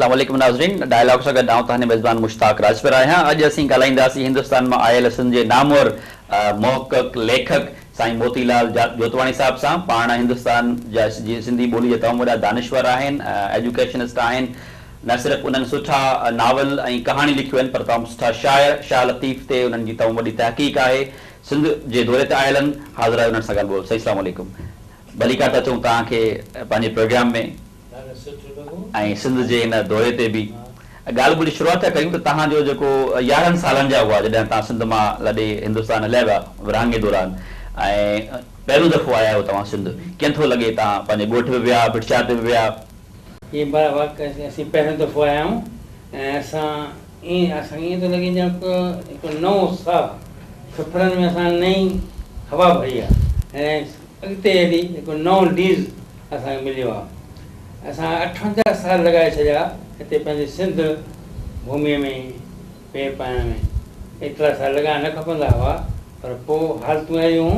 अस्सलाम वालेकुम नाज़रीन, डायलॉग सां गॾु आऊं तव्हांजे मेज़बान मुश्ताक राजपुर आहियां। अॼु असीं ॻाल्हाईंदासीं हिंदुस्तान मां आयल सिंध जे नामवर मोहक़क़ लेखक साईं मोतीलाल जोतवाणी साहिब सां। पाण हिंदुस्तान जा सिंधी ॿोली जा तमामु वॾा दानिश्वर आहिनि, एजुकेशनिस्ट आहिनि। न सिर्फ़ु उन्हनि सुठा नावल ऐं कहाणी लिखियूं आहिनि, पर तमामु सुठा शाइर। शाह लतीफ़ ते उन्हनि जी तमामु वॾी तहक़ीक़ आहे। सिंध जे दौरे ते आयल आहिनि, हाज़िर आहे उन्हनि सां ॻाल्हि ॿोल। सही अस्सलाम वालेकुम, भली का त अचूं तव्हांखे पंहिंजे प्रोग्राम में ऐं सिंध जे हिन दौरे ते बि ॻाल्हि ॿोली शुरूआति था कयूं त तव्हांजो जेको 11 सालनि जा हुआ जॾहिं तव्हां सिंध मां लॾे हिंदुस्तान हलिया विया विरहाङे दौरान, ऐं पहिरियों दफ़ो आया आहियो तव्हां सिंध, कीअं थो लॻे? तव्हां पंहिंजे ॻोठ में विया, भिटचा ते विया? ये असीं पहिरियों दफ़ो आया आहियूं ऐं असांखे ईअं थो लॻे ॼण हिकु नओं साह फिफड़नि में असां नई हवा भरी आहे ऐं अॻिते हली हिकु नओं लीज़ असांखे मिलियो आहे। असां 58 साल लॻाए छॾिया हिते पंहिंजे सिंध भूमीअ में पेर पाइण में। एतिरा साल लॻाइण न खपंदा हुआ, पर पोइ हालतूं अहिड़ियूं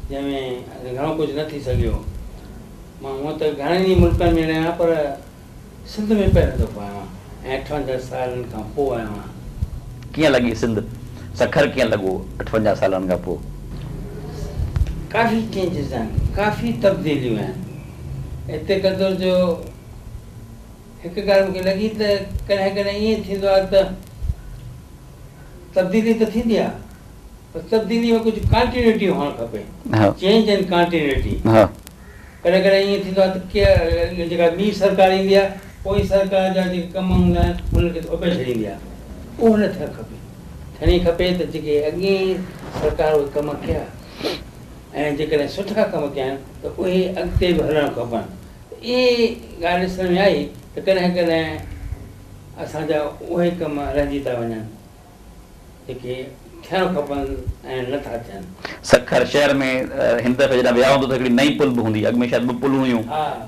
जंहिंमें घणो कुझु न थी सघियो। मां हूअं त घणनि ई मुल्कनि में रहियां, पर सिंध में पहिरियों दफ़ो आहियो आहियां ऐं 58 सालनि खां पोइ आयो आहियां। कीअं लॻी सिंध? सखर कीअं लॻो 58 सालनि खां पोइ? काफ़ी चेंजिस आहिनि, काफ़ी तब्दीलियूं आहिनि हिते। क़दुरु जो हिकु ॻाल्हि मूंखे लॻी त कॾहिं कॾहिं ईअं थींदो आहे त तब्दीली त थींदी आहे, पर तब्दीली में कुझु कंटिन्यूटी हुअणु खपे। Change and continuity. कॾहिं कॾहिं ईअं थींदो आहे त के जेका ॿी सरकार ईंदी आहे, पोइ सरकार जा जेके कम हूंदा आहिनि उन्हनि खे थोपे छॾींदी आहे। उहो न थियणु खपे। थियणी खपे त जेके अॻे सरकार उहे कम कया ऐं जेकॾहिं सुठा कम कया आहिनि त उहे अॻिते बि हलणु खपनि। इहे ॻाल्हि ॾिसण में आई त कॾहिं कॾहिं असांजा उहे कम रहिजी था वञनि जेके थियणु खपनि ऐं नथा थियनि। सखर शहर में हिन दफ़े जॾहिं विया हूंदो त हिकिड़ी नई पुल बि हूंदी, अॻु में शायदि 2 पुल हुयूं,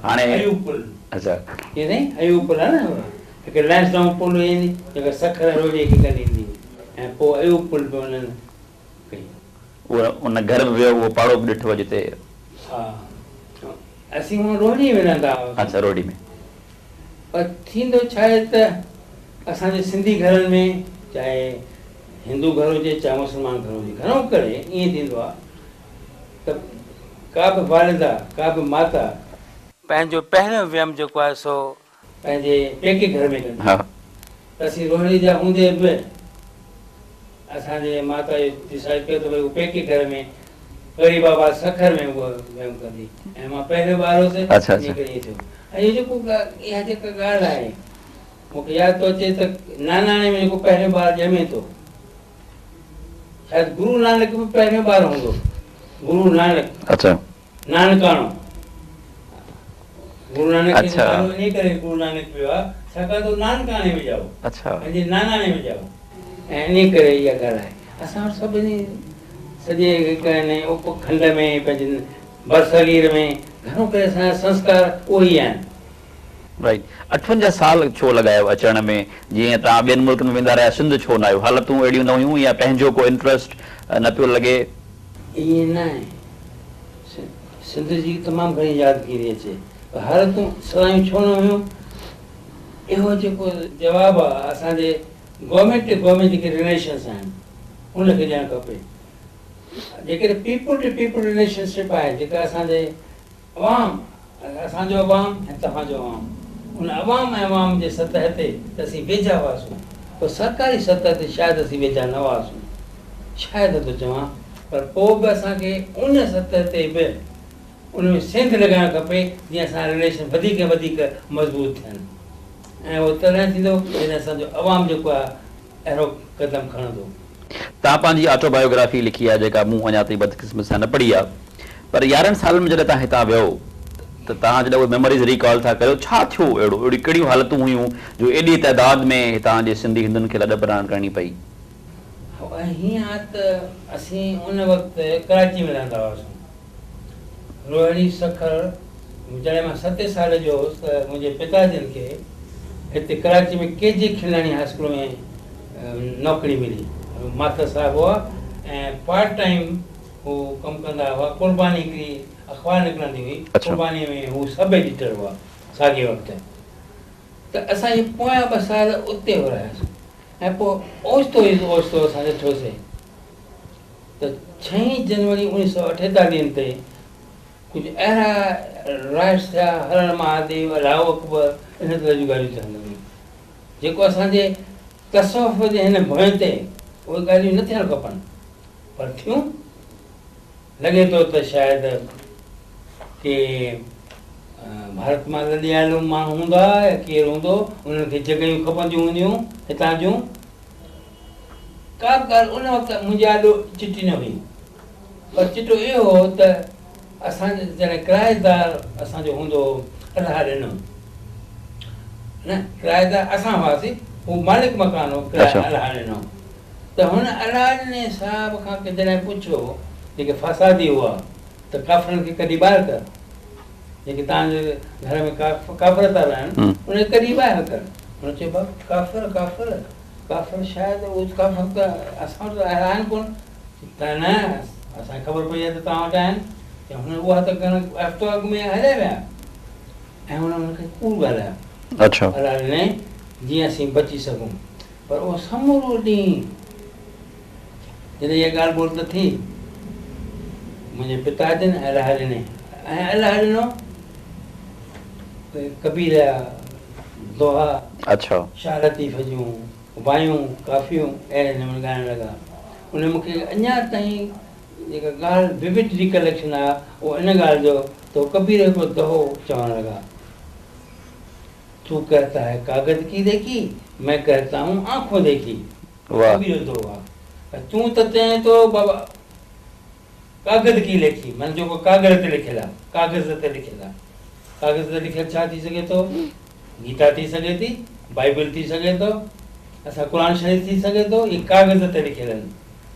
हाणे अयूब पुल। अच्छा, इहे नहीं अयूब पुल आहे न, हिकु लैंसडाउन पुल ईंदी जेका सखर रोडीअ खे कंदी ईंदी ऐं पोइ अयूब पुल बि उन्हनि कई। उन घर में वियो, उहो पाड़ो बि ॾिठो जिते? हा, असीं हूअं रोडी में रहंदा हुआसीं। अच्छा, रोडी में। पर थींदो छा आहे त असांजे सिंधी घरनि में, चाहे हिंदू घर हुजे चाहे मुस्लमान घर हुजे, घणो करे ईअं थींदो आहे त का बि वालिदा, का बि माता पंहिंजो पहिरियों वियम जेको आहे सो पंहिंजे पेके घर में कंदी। त असीं रोहड़ी जा हूंदे बि असांजे माता डिसाइड कयो त भई पेके घर में गरीब बाबा सखर में उहा वियम कंदी ऐं मां पहिरियों ॿार हुउसि। ईअं थियो। ऐं इहो जेको इहा जेका ॻाल्हि आहे मूंखे यादि थो अचे त नानाणे में जेको पहिरियों ॿार ॼमे थो, शायदि गुरु नानक बि पहिरियों ॿार हूंदो। गुरु नानक, अच्छा, नानकाणो। गुरु नानक खे नालो इन करे गुरु नानक पियो आहे छाकाणि त नानकाणे में ॼाओ, पंहिंजे नानाणे में ॼाओ, ऐं इन करे इहा ॻाल्हि आहे। असां वटि सभिनी सॼे उपखंड में, पंहिंजे बरसगीर में घणो करे असांजा संस्कार उहे ई आहिनि। राइट। 58 साल छो लॻायो अचण में? जीअं तव्हां ॿियनि मुल्कनि में वेंदा रहिया, सिंध छो न आहियो? हालतूं अहिड़ियूं न हुयूं या पंहिंजो को इंट्रस्ट न पियो लॻे? ईअं न आहे, सिंध जी तमामु घणी यादगिरी अचे, पर हालतूं सलायूं छो न हुयूं? इहो जेको जवाबु आहे असांजे गवर्नमेंट जेके रिलेशन्स आहिनि उनखे ॾियणु खपे। जेकॾहिं पीपल टू पीपल रिलेशनशिप आहे, जेका असांजे अवाम, असांजो अवाम ऐं तव्हांजो अवाम, उन अवाम ऐं अवाम जे सतह ते त असीं वेझा हुआसीं, पोइ सरकारी सतह ते शायदि असीं वेझा न हुआसीं, शायदि थो चवां, पर पोइ बि असांखे उन सतह ते बि उन में सेंध लॻाइणु खपे जीअं असांजा रिलेशन वधीक वधीक मज़बूत थियनि। ऐं उहो तॾहिं थींदो जॾहिं असांजो अवाम जेको आहे अहिड़ो क़दम खणंदो। तव्हां पंहिंजी ऑटोबायोग्राफी लिखी आहे जेका मूं अञा ताईं बदकिस्मत सां न पढ़ी आहे, पर 11 सालनि में जॾहिं तव्हां हितां वियो त तव्हां जॾहिं उहे मेमोरीज़ रिकॉल था कयो, छा थियो अहिड़ो? अहिड़ी कहिड़ियूं हालतूं हुयूं जो एॾी तइदाद में हितां जे सिंधी हिंदुनि खे लॾ बराइण करणी पई? हीअं आहे त असीं उन वक़्तु कराची में रहंदा हुआसीं। रोहिणी सखर, जॾहिं मां 7 साल जो हुउसि त मुंहिंजे पिताजिनि खे हिते कराची में केजी खिलाणी हाई स्कूल में नौकिरी मिली। मास्टर साहिबु हुआ ऐं पार्ट टाइम हू कमु कंदा हुआ। कुर्बानी हिकिड़ी अख़बार निकिरंदी हुई, कुर्बानीअ में हू सब एडिटर हुआ साॻे वक़्तु। त असां इहे पोयां 2 साल उते रहियासीं ऐं पोइ ओचितो असां ॾिठोसीं त 6 जनवरी 1948 ते कुझु अहिड़ा राइट्स थिया, हर महादेव, अलाहो अकबर, इन तरह जूं ॻाल्हियूं थियणु लॻियूं जेको असांजे तसवुफ़ जे हिन भोंय ते उहे ॻाल्हियूं न थियणु खपनि, पर थियूं। लॻे थो त शायदि के भारत मां लॾे आयल माण्हू हूंदा या केरु हूंदो, उन्हनि खे जॻहियूं खपंदियूं हूंदियूं हितां जूं। का बि ॻाल्हि उन वक़्तु मुंहिंजे आॾो चिटी न हुई, पर चिटो इहो हो त असांजे जॾहिं किराएदार असांजो हूंदो अलाह ॾिनो न, किराएदार असां हुआसीं, हू मालिक मकान हो, किराए अलाह ॾिनो। त हुन अलाह ॾिने साहिब खां जॾहिं पुछियो, जेके फ़सादी हुआ, त काफ़िरनि खे कॾहिं ॿाहिरि कर, जेके तव्हांजे घर में काफ़िर था रहनि उन खे कॾहिं ॿाहिरि कर। हुन चयो काफ़िर काफ़िर काफ़िर शायदि उहे काफ़िर त असां वटि आहिनि कोन, त न असांखे ख़बर पई आहे त तव्हां वटि आहिनि। त हुन उहा त हफ़्तो अॻु में हले विया ऐं हुनखे कूड़ ॻाल्हायो। अच्छा, अलाह ॾिने जीअं असीं बची सघूं, पर उहो समूरो ॾींहुं जॾहिं इहा ॻाल्हि ॿोल त थी, मुंहिंजे पिता जन अलाह ॾिने ऐं अलाह ॾिनो कबीर जा दोहा, अच्छा, शाह लतीफ़ जूं वायूं, काफ़ियूं अहिड़े नमूने ॻाइणु लॻा। उन मूंखे अञा ताईं जेका ॻाल्हि विविड रिकलेक्शन आहे उहो इन ॻाल्हि जो त कबीर हिकिड़ो दोहो चवणु लॻा, तू कहता है कागज़ की देखी, मैं कहता हूँ आंखों देखी। कबीर दोहो आहे, तूं त चएं थो बाबा कागज़ की लेखी, माना जेको कागज़ ते लिखियलु आहे, कागज़ ते लिखियलु आहे। कागज़ ते लिखियलु छा थी सघे थो? गीता थी सघे थी, बाइबल थी सघे थो, असां क़ुर शरीफ़ थी सघे थो, इहे कागज़ ते लिखियलु आहिनि।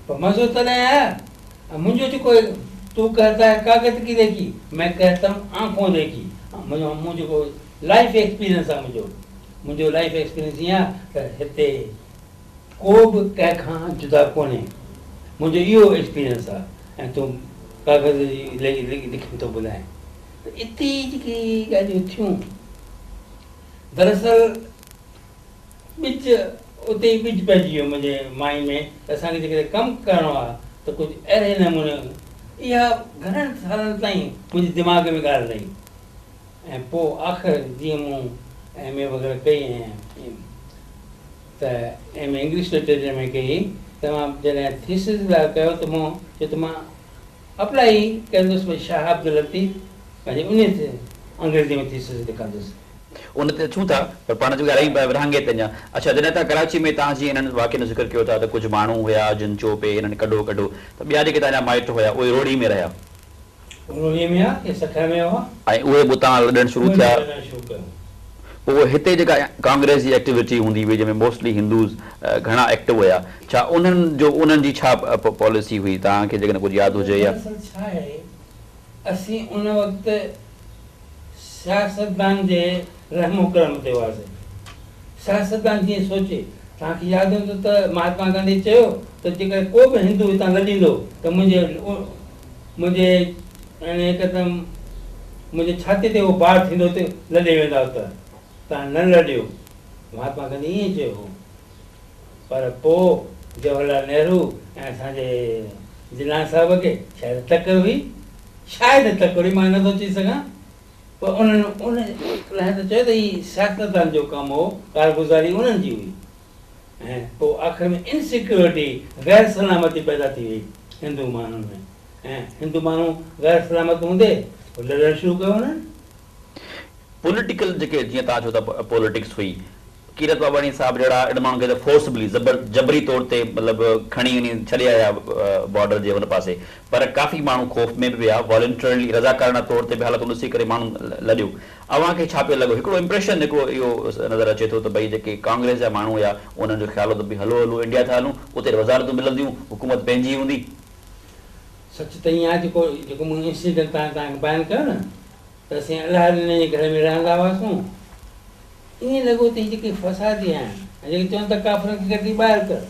पर मज़ो तॾहिं आहे मुंहिंजो जेको तू कहता है कागज़ की देखी, मैं कहता हूँ आंखों देखी। मुंहिंजो जेको लाइफ एक्सपीरियंस आहे, मुंहिंजो लाइफ एक्सपीरियंस ईअं आहे त हिते को बि कंहिंखां जुदा कोन्हे, मुंहिंजो इहो एक्सपीरियंस आहे। ऐं तूं कागज़ जी लिखी थो ॿुधाए, त इते जेके ॻाल्हियूं थियूं, दरअसल ॿिज उते ई ॿिज पइजी वियो मुंहिंजे माइंड में त असांखे जेकॾहिं कमु करिणो आहे त कुझु अहिड़े नमूने, इहा घणनि सालनि ताईं मुंहिंजे दिमाग़ में ॻाल्हि रही। ऐं पोइ आख़िर जीअं मूं MA वग़ैरह कई ऐं त MA इंग्लिश लिटरेचर में कई, त मां जॾहिं थीसिस लाइ कयो त मूं चयो त मां अप्लाई कंदुसि भई शाह अब्दुल लतीफ़, पंहिंजे उन ते अंग्रेज़ी में थीसिस लिखंदुसि। उन ते अचूं था, पर पाण जो ॻाल्हाई विरहांगे ते अञा। अच्छा, जॾहिं तव्हां कराची में तव्हां जीअं इन्हनि वाक़िअनि जो ज़िक्र कयो था त कुझु माण्हू हुया जिन चयो पे इन्हनि कढो त ॿिया जेके तव्हांजा माइट हुया उहे रोड़ी में रहिया, रोड़ीअ में आहे की सखर में हुआ, ऐं उहे बि उतां लॾणु शुरू थिया। पोइ हिते जेका कांग्रेस जी एक्टिविटी हूंदी हुई जंहिंमें मोस्टली हिंदूज़ घणा एक्टिव हुया, छा उन्हनि जी छा पॉलिसी हुई तव्हांखे जेकॾहिं कुझु यादि हुजे? या छा आहे, असीं उन वक़्तु सियासतदान जे रहमो करम ते हुआसीं। सियासतदान जीअं सोचे, तव्हांखे यादि हूंदो त महात्मा गांधी चयो त जेकर को बि हिंदू हितां लॾींदो त मुंहिंजे हिकदमि मुंहिंजे छाती ते उहो बार थींदो त लॾे वेंदा, त तव्हां न लॾियो। महात्मा गांधी ईअं चयो हो। पर पोइ जवाहरलाल नेहरू ऐं असांजे जिन्ना साहिब खे शायदि तकड़ हुई, मां नथो चई सघां, पर उन्हनि उन त चयो त हीअ सियासतदान जो कमु हो, कारगुज़ारी उन्हनि जी हुई। ऐं पोइ आख़िर में इनसिक्योरिटी, गैर सलामती पैदा थी वई हिंदू माण्हुनि में, ऐं हिंदू माण्हू गैर सलामत हूंदे लड़णु शुरू कयो हुननि। पॉलिटिकल जेके जीअं तव्हां चओ था पॉलिटिक्स हुई, कीरत बाबाणी साहिब जहिड़ा अहिड़े माण्हुनि खे त फोर्सबली जबरी तौर ते मतिलबु खणी वञी छॾे आया बॉर्डर जे हुन पासे, पर काफ़ी माण्हू ख़ौफ़ में बि विया, वॉलंटियरली रज़ाकाराना तौर ते बि हालत ॾिसी करे माण्हू लॾियो। अव्हांखे छा पियो लॻो? हिकिड़ो इम्प्रेशन हिकिड़ो इहो नज़र अचे थो त भई जेके कांग्रेस जा माण्हू हुया उन्हनि जो ख़्यालु हो त भई हलो इंडिया था हलूं, उते वज़ारतूं मिलंदियूं, हुकूमत पंहिंजी हूंदी। सच त ईअं आहे, जेको मूं इंसिडेंट तव्हांखे बयानु कयो न, त असीं अलाह ॾिने जे घर में रहंदा हुआसीं, ईअं लॻो त हीअ जेके फसादी आहिनि ऐं जेके चवनि था काफ़िरनि खे कॾहिं ॿाहिरि कर,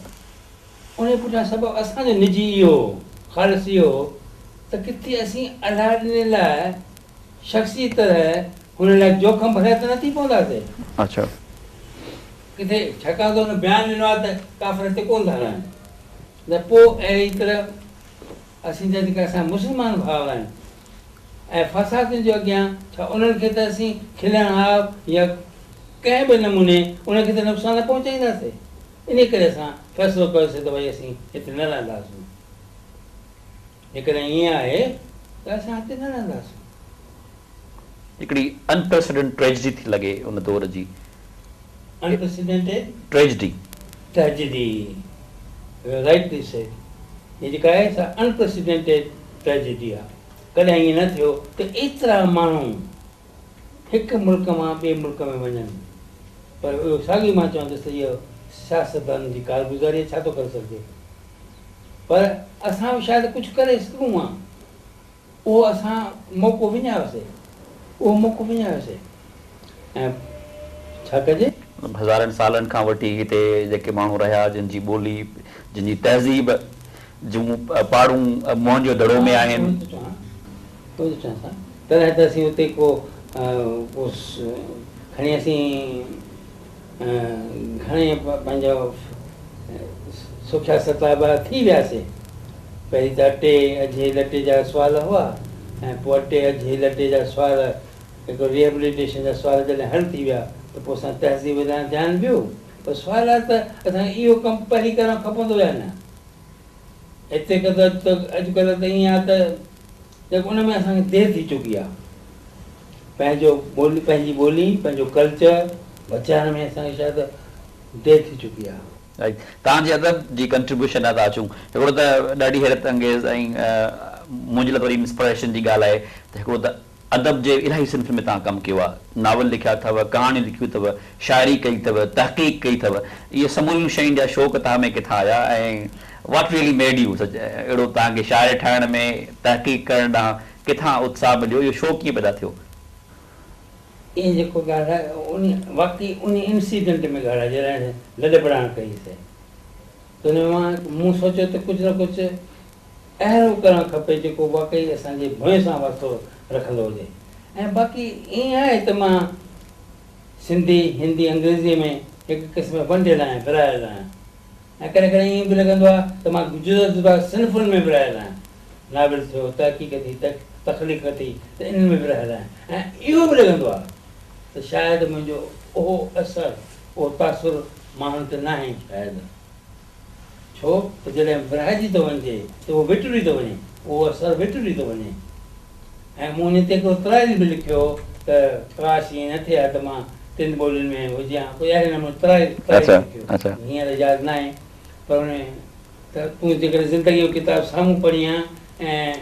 उन पुठियां सबबु असांजो निजी इहो ख़ालिस इहो त किथे असीं अलाह ॾिने लाइ शख़्सी तरह हुन लाइ जोखम भरिया त न थी पवंदासीं। अच्छा, किथे छाकाणि त हुन बयानु ॾिनो आहे त काफ़िर हिते कोन था रहनि त पोइ अहिड़ी तरह असीं जा जेका असां मुस्लमान भाउर आहिनि ऐं फ़सादनि जो अॻियां छा उन्हनि खे त असीं खिलण हा या कंहिं बि नमूने उनखे त नुक़सानु पहुचाईंदासीं इन करे असां फ़ैसिलो कयोसीं त भई असीं हिते न रहंदासीं जेकॾहिं ईअं आहे त असां हिते न रहंदासीं हिकिड़ी अनप्रेसिडेंट ट्रेजिडी थी लॻे उन दौर जी अनप्रेसिडेंटेड ट्रेजिडी ट्रेजिडी राइटली से हीअ जेका आहे सा अनप्रेसिडेंटेड ट्रेजिडी आहे कॾहिं ईअं न थियो त एतिरा माण्हू हिकु मुल्क मां ॿिए मुल्क में वञनि पर इहो साॻी मां चवंदुसि त इहो सियासतदान जी कारगुज़ारी छा थो करे सघिजे पर असां बि शायदि कुझु करे सघूं हा उहो असां मौक़ो विञायोसीं ऐं छा कजे हज़ारनि सालनि खां वठी हिते जेके माण्हू रहिया जिन जी ॿोली जिन जी तहज़ीब जूं पाड़ूं मोहन जो दड़ो में आहिनि तॾहिं त असीं हुते को खणी असीं घणे पंहिंजो सुखिया सताबा थी वियासीं पहिरीं त अटे अझे लटे जा सुवाल हुआ ऐं पोइ अटे अझे लटे जा सुवाल हिकु रिहेबिलिटेशन जा सुवाल जॾहिं हल थी विया त पोइ असां तहज़ीब ॾांहुं ध्यानु ॾियो पर सुवालात त असांखे इहो कमु पहिरीं करणु खपंदो आहे न हिते अॼुकल्ह त ईअं आहे त उन में असांखे देरि थी चुकी आहे पंहिंजी ॿोली पंहिंजो कल्चर बचाइण में असांखे शायदि देरि थी चुकी आहे तव्हांजे अदब जी कंट्रीब्यूशन आहे था अचूं हिकिड़ो त ॾाढी हैरत अंगेज़ ऐं मुंहिंजे लाइ वरी इंस्पिरेशन जी ॻाल्हि आहे त हिकिड़ो त अदब जे इलाही सिन्फ़ में तव्हां कमु कयो आहे नावल लिखिया अथव कहाणियूं लिखियूं अथव शाइरी कई अथव तहक़ीक़ कई अथव इहे समूरियूं शयुनि जा शौक़ु तव्हां में किथां आया ऐं वॉट रियली मेड यू अहिड़ो तव्हांखे शाइर ठाहिण में तहक़ीक़ करण ॾांहुं किथां उत्साह मिलियो इहो शौक़ु कीअं पैदा थियो ईअं जेको ॻाल्हि आहे उन वाक़ई उन इंसिडेंट में ॻाल्हि आहे जॾहिं लॾ बड़ाइण कईसीं त हुन में मूं सोचियो त कुझु न कुझु अहिड़ो करणु खपे जेको वाक़ई असांजे भुएं सां वास्तो रखंदो हुजे ऐं बाक़ी ईअं आहे त मां सिंधी हिंदी अंग्रेज़ीअ में हिकु क़िस्म वंडियल आहियां विरायल आहियां ऐं कॾहिं कॾहिं ईअं बि लॻंदो आहे त मां जुदा जुदा सिन्फ़ुनि में विरायल आहियां नाविल थियो तहक़ीक़ थी तख़लीक़ थी त इन्हनि में विरायल आहियां ऐं इहो बि लॻंदो आहे त शायदि मुंहिंजो उहो असरु उहो तासुरु माण्हुनि ते न आहे शायदि छो त जॾहिं विरहाइजी थो वञे त उहो विटुरी थो वञे उहो असरु विटुरी थो वञे ऐं मूं हुन ते हिकिड़ो तराइल बि लिखियो त काश ईअं न थिए हा त मां 3 ॿोलियुनि में हुजां कोई अहिड़े नमूने तराइल लिखियो हींअर यादि न आहे पर हुन त तूं जेकॾहिं ज़िंदगीअ जो किताबु साम्हूं पढ़ी आहे ऐं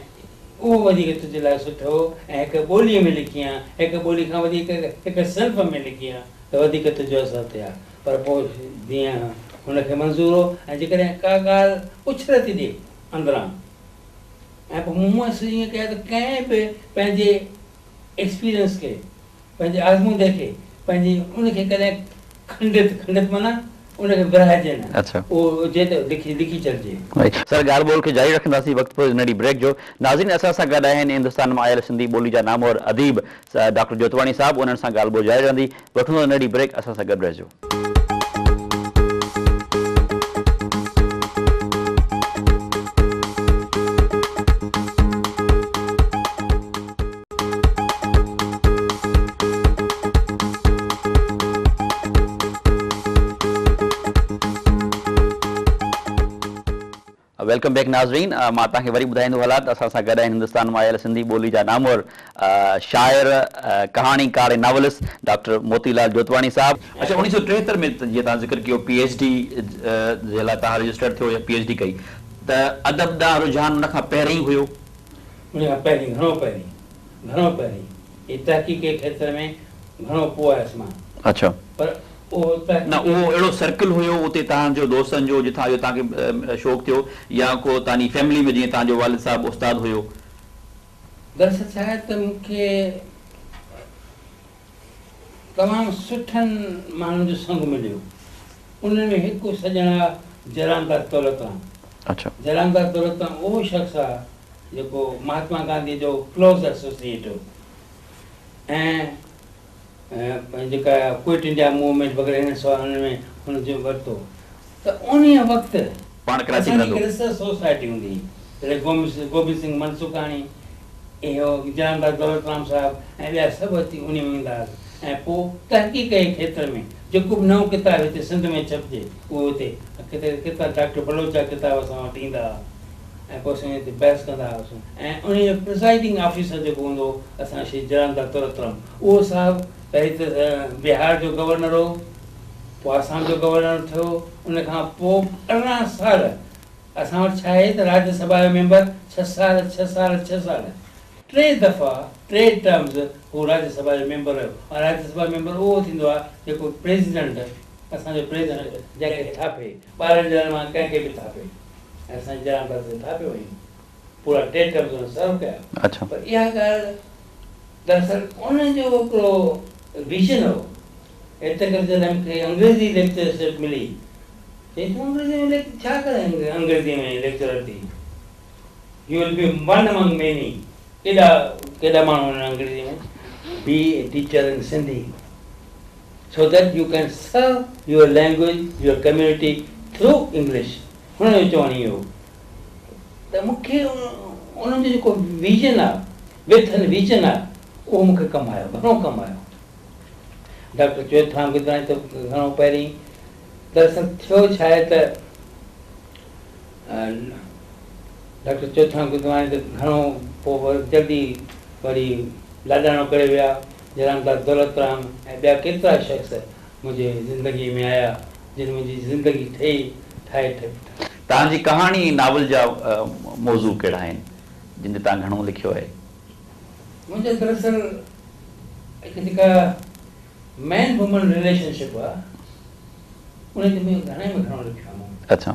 उहो वधीक तुंहिंजे लाइ सुठो ऐं हिकु ॿोलीअ में लिखी आहे हिकु ॿोली खां वधीक हिकु सिन्फ़ में लिखी आहे त वधीक तुंहिंजो असरु थिए हा पर पोइ जीअं हुनखे मंज़ूर हो ऐं जेकॾहिं का ॻाल्हि उछल थी ॾिए अंदरां ऐं पोइ मूं ईअं कया त कंहिं बि पंहिंजे एक्सपीरियंस खे पंहिंजे आज़मूदे खे पंहिंजी उनखे कॾहिं खंडित माना उनखे विरहाइजे न उहो हुजे त लिखी छॾिजे सर ॻाल्हि ॿोल खे जारी रखंदासीं वक़्तु पोइ नंढी ब्रेक जो नाज़रीन असां सां गॾु आहिनि हिंदुस्तान मां आयल सिंधी ॿोली जा नामवर अदीब डॉक्टर जोतवाणी साहिबु उन्हनि सां ॻाल्हि ॿोल जारी रहंदी वठूं नंढी ब्रेक असां सां गॾु रहिजो वेलकम बैक नाज़रीन मां तव्हांखे वरी ॿुधाईंदो हलां त असां सां गॾु आहिनि हिंदुस्तान मां आयल सिंधी ॿोली जा नामवर शाइर कहाणीकार ऐं नॉवलिस्ट डॉक्टर मोतीलाल जोतवाणी साहिबु अच्छा 1973 में जीअं तव्हां ज़िक्र कयो PhD जे लाइ तव्हां रजिस्टर थियो या PhD कई त अदब ॾांहुं रुझान उन खां पहिरीं हुयो उन खां पहिरीं घणो पहिरीं इहे तहक़ीक़ जे खेत्र में घणो पोइ आयुसि मां अच्छा पर न उहो अहिड़ो सर्कल हुयो उते तव्हांजो दोस्तनि जो जिथां जो तव्हांखे शौक़ु थियो या को तव्हांजी फैमिली में जीअं तव्हांजो वालिद साहिबु उस्ताद हुयो दरअसल छा आहे त मूंखे तमामु सुठनि माण्हुनि जो संग मिलियो उन्हनि में हिकु सॼण आहे जलानदास दौलतराम अच्छा जलानदास दौलतराम उहो शख़्स आहे जेको महात्मा गांधी जो क्लोज़ एसोसिएट हो ऐं जेका क्विट इंडिया मूवमेंट वग़ैरह हिन हुन में हुनजो वरितो त उन वक़्तु पाण कराची असांजी रहंदो। रिसर्च सोसाइटी हूंदी हुई जॾहिं गोबिंद सिंह मनसुखाणी इहो जानदास दौलतराम साहिबु ऐं ॿिया सभु अची उन में वेंदा हुआ ऐं पोइ तहक़ीक़ जे खेत्र में जेको बि नओं किताब हिते सिंध में छपिजे उहो हुते किथे किताब डॉक्टर बलोचा किताब असां वटि ईंदा हुआ ऐं पोइ असां हिते बहस कंदा हुआसीं ऐं उन जो प्रिसाइडिंग ऑफिसर जेको हूंदो हो असां श्री जानदास दौलतराम उहो साहिबु पहिरीं त बिहार जो गवर्नर हो, पोइ आसाम जो गवर्नर थियो, उन खां पोइ 18 साल असां वटि छा आहे त राज्यसभा जो मेंबर 6 साल 3 दफ़ा 3 टर्म्स हू राज्यसभा जो मेंबर हुयो ऐं राज्यसभा मेंबर उहो थींदो आहे जेको प्रेसिडेंट असांजो प्रेसिडेंट जंहिंखे थापे 12 ॼणनि मां कंहिंखे बि थापे ऐं असां जानदास खे थापियो हुयईं पूरा 3 टर्म्स हुन सर्व कया। अच्छा पर इहा ॻाल्हि दरअसल उनजो हिकिड़ो विजन हो। हिते करे जॾहिं मूंखे अंग्रेज़ी लेक्चरशिप मिली चई तूं अंग्रेज़ी में छा करे अंग्रेज़ी में लेक्चरर थी, you will be one among many. केॾा माण्हू आहिनि अंग्रेज़ी में, be a teacher in Sindhi so that you can serve your language your community through English. हुनजो चवणु इहो त मूंखे उन्हनि जो जेको विजन आहे विजन आहे उहो मूंखे कमु आयो, घणो कमु आयो। डॉक्टर चोइथराम गिदवाणी त घणो पहिरीं दरअसल थियो छा आहे त डॉक्टर चोइथराम गिदवाणी त घणो पोइ वरी जल्दी वरी लाॾाणो करे विया। जानदास दौलतराम ऐं ॿिया केतिरा शख़्स मुंहिंजे ज़िंदगीअ में आया जिन मुंहिंजी ज़िंदगी ठाहे तव्हांजी कहाणी नावल जा मौज़ू कहिड़ा आहिनि जिन ते तव्हां घणो लिखियो आहे? मुंहिंजो दरअसल हिकु जेका मैन वुमन रिलेशनशिप आहे उन ते में घणे में घणो लिखियो आहे। अच्छा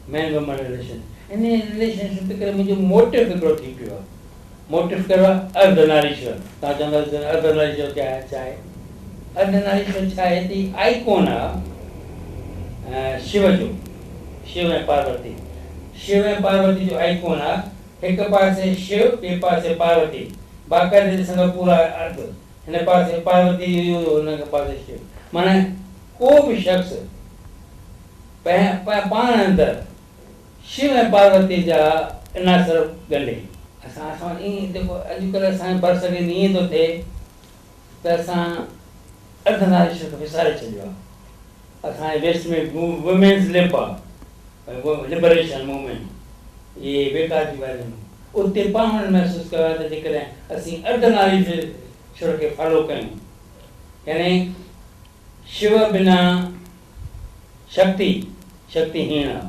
man woman relation in relationship ते करे मुंहिंजो मोटिव हिकिड़ो थी पियो आहे। मोटिव कहिड़ो आहे? अर्धनारीश्वर। तव्हां चवंदा अर्धनारीश्वर छा आहे? अर्धनारीश्वर छा आहे त आइकोन आहे शिव जो, शिव ऐं पार्वती। शिव ऐं पार्वती जो आइकोन आहे। हिकु पासे शिव ॿिए पासे पार्वती, बाक़ाइदे ॾिसंदो पूरा अर्ध, हिन पासे पार्वती हुन पासे शिव। माना को बि शख़्स पाण अंदरि शिव ऐं पार्वती जा इनासर ॻंढे। असां ईअं जेको अॼुकल्ह असांजे बरसगें ईअं थो थिए त असां अर्धनारीश्वर खे विसारे छॾियो आहे। असांजे वेस्ट में वुमेन्स लिब आहे, लिबरेशन मूवमेंट, इहे बेकार जी ॻाल्हियूं आहिनि। उते पाण महसूसु कयो आहे त जेकॾहिं असीं अर्धनारीश्वर खे फॉलो कयूं, यानी शिव बिना शक्तिहीन आहे,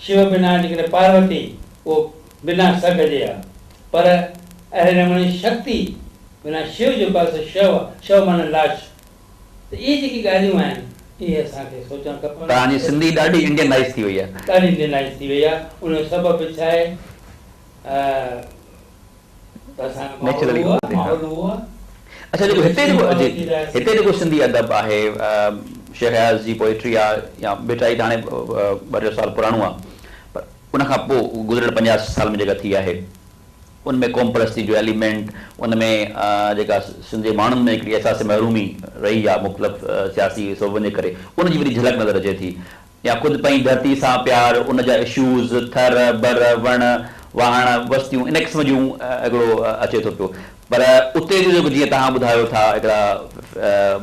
शिव बिना जेकॾहिं पार्वती उहो बिना सघ जे आहे, पर अहिड़े नमूने शक्ति बिना शिव जो पासे शव माना लाश। त इहे जेकी ॻाल्हियूं आहिनि इहे असांखे सोचणु खपनि। तव्हांजी सिंधी ॾाढी इंडियनाइज़ थी वई आहे। ॾाढी इंडियनाइज़ थी वई आहे। उन जो सबबु छा आहे? नेचुरली अच्छा जेको हिते जेको सिंधी अदब आहे, शेख हयाज़ जी पोइट्री आहे या बेटाई त हाणे 2 साल पुराणो आहे, पर उनखां पोइ गुज़िरियल 50 साल में जेका थी आहे उनमें क़ौम परस्ती जो एलिमेंट, उनमें जेका सिंधी माण्हुनि में हिकिड़ी एहसास महरूमी रही आहे मुख़्तलिफ़ सियासी सबबनि जे करे, उनजी वरी झलक नज़र अचे थी। या ख़ुदि पंहिंजी धरती सां प्यार, उनजा इशूज़, थर बर वण वाहण बस्तियूं, इन क़िस्म जूं हिकिड़ो अचे थो पियो। पर उते जो जेको जीअं तव्हां ॿुधायो था हिकिड़ा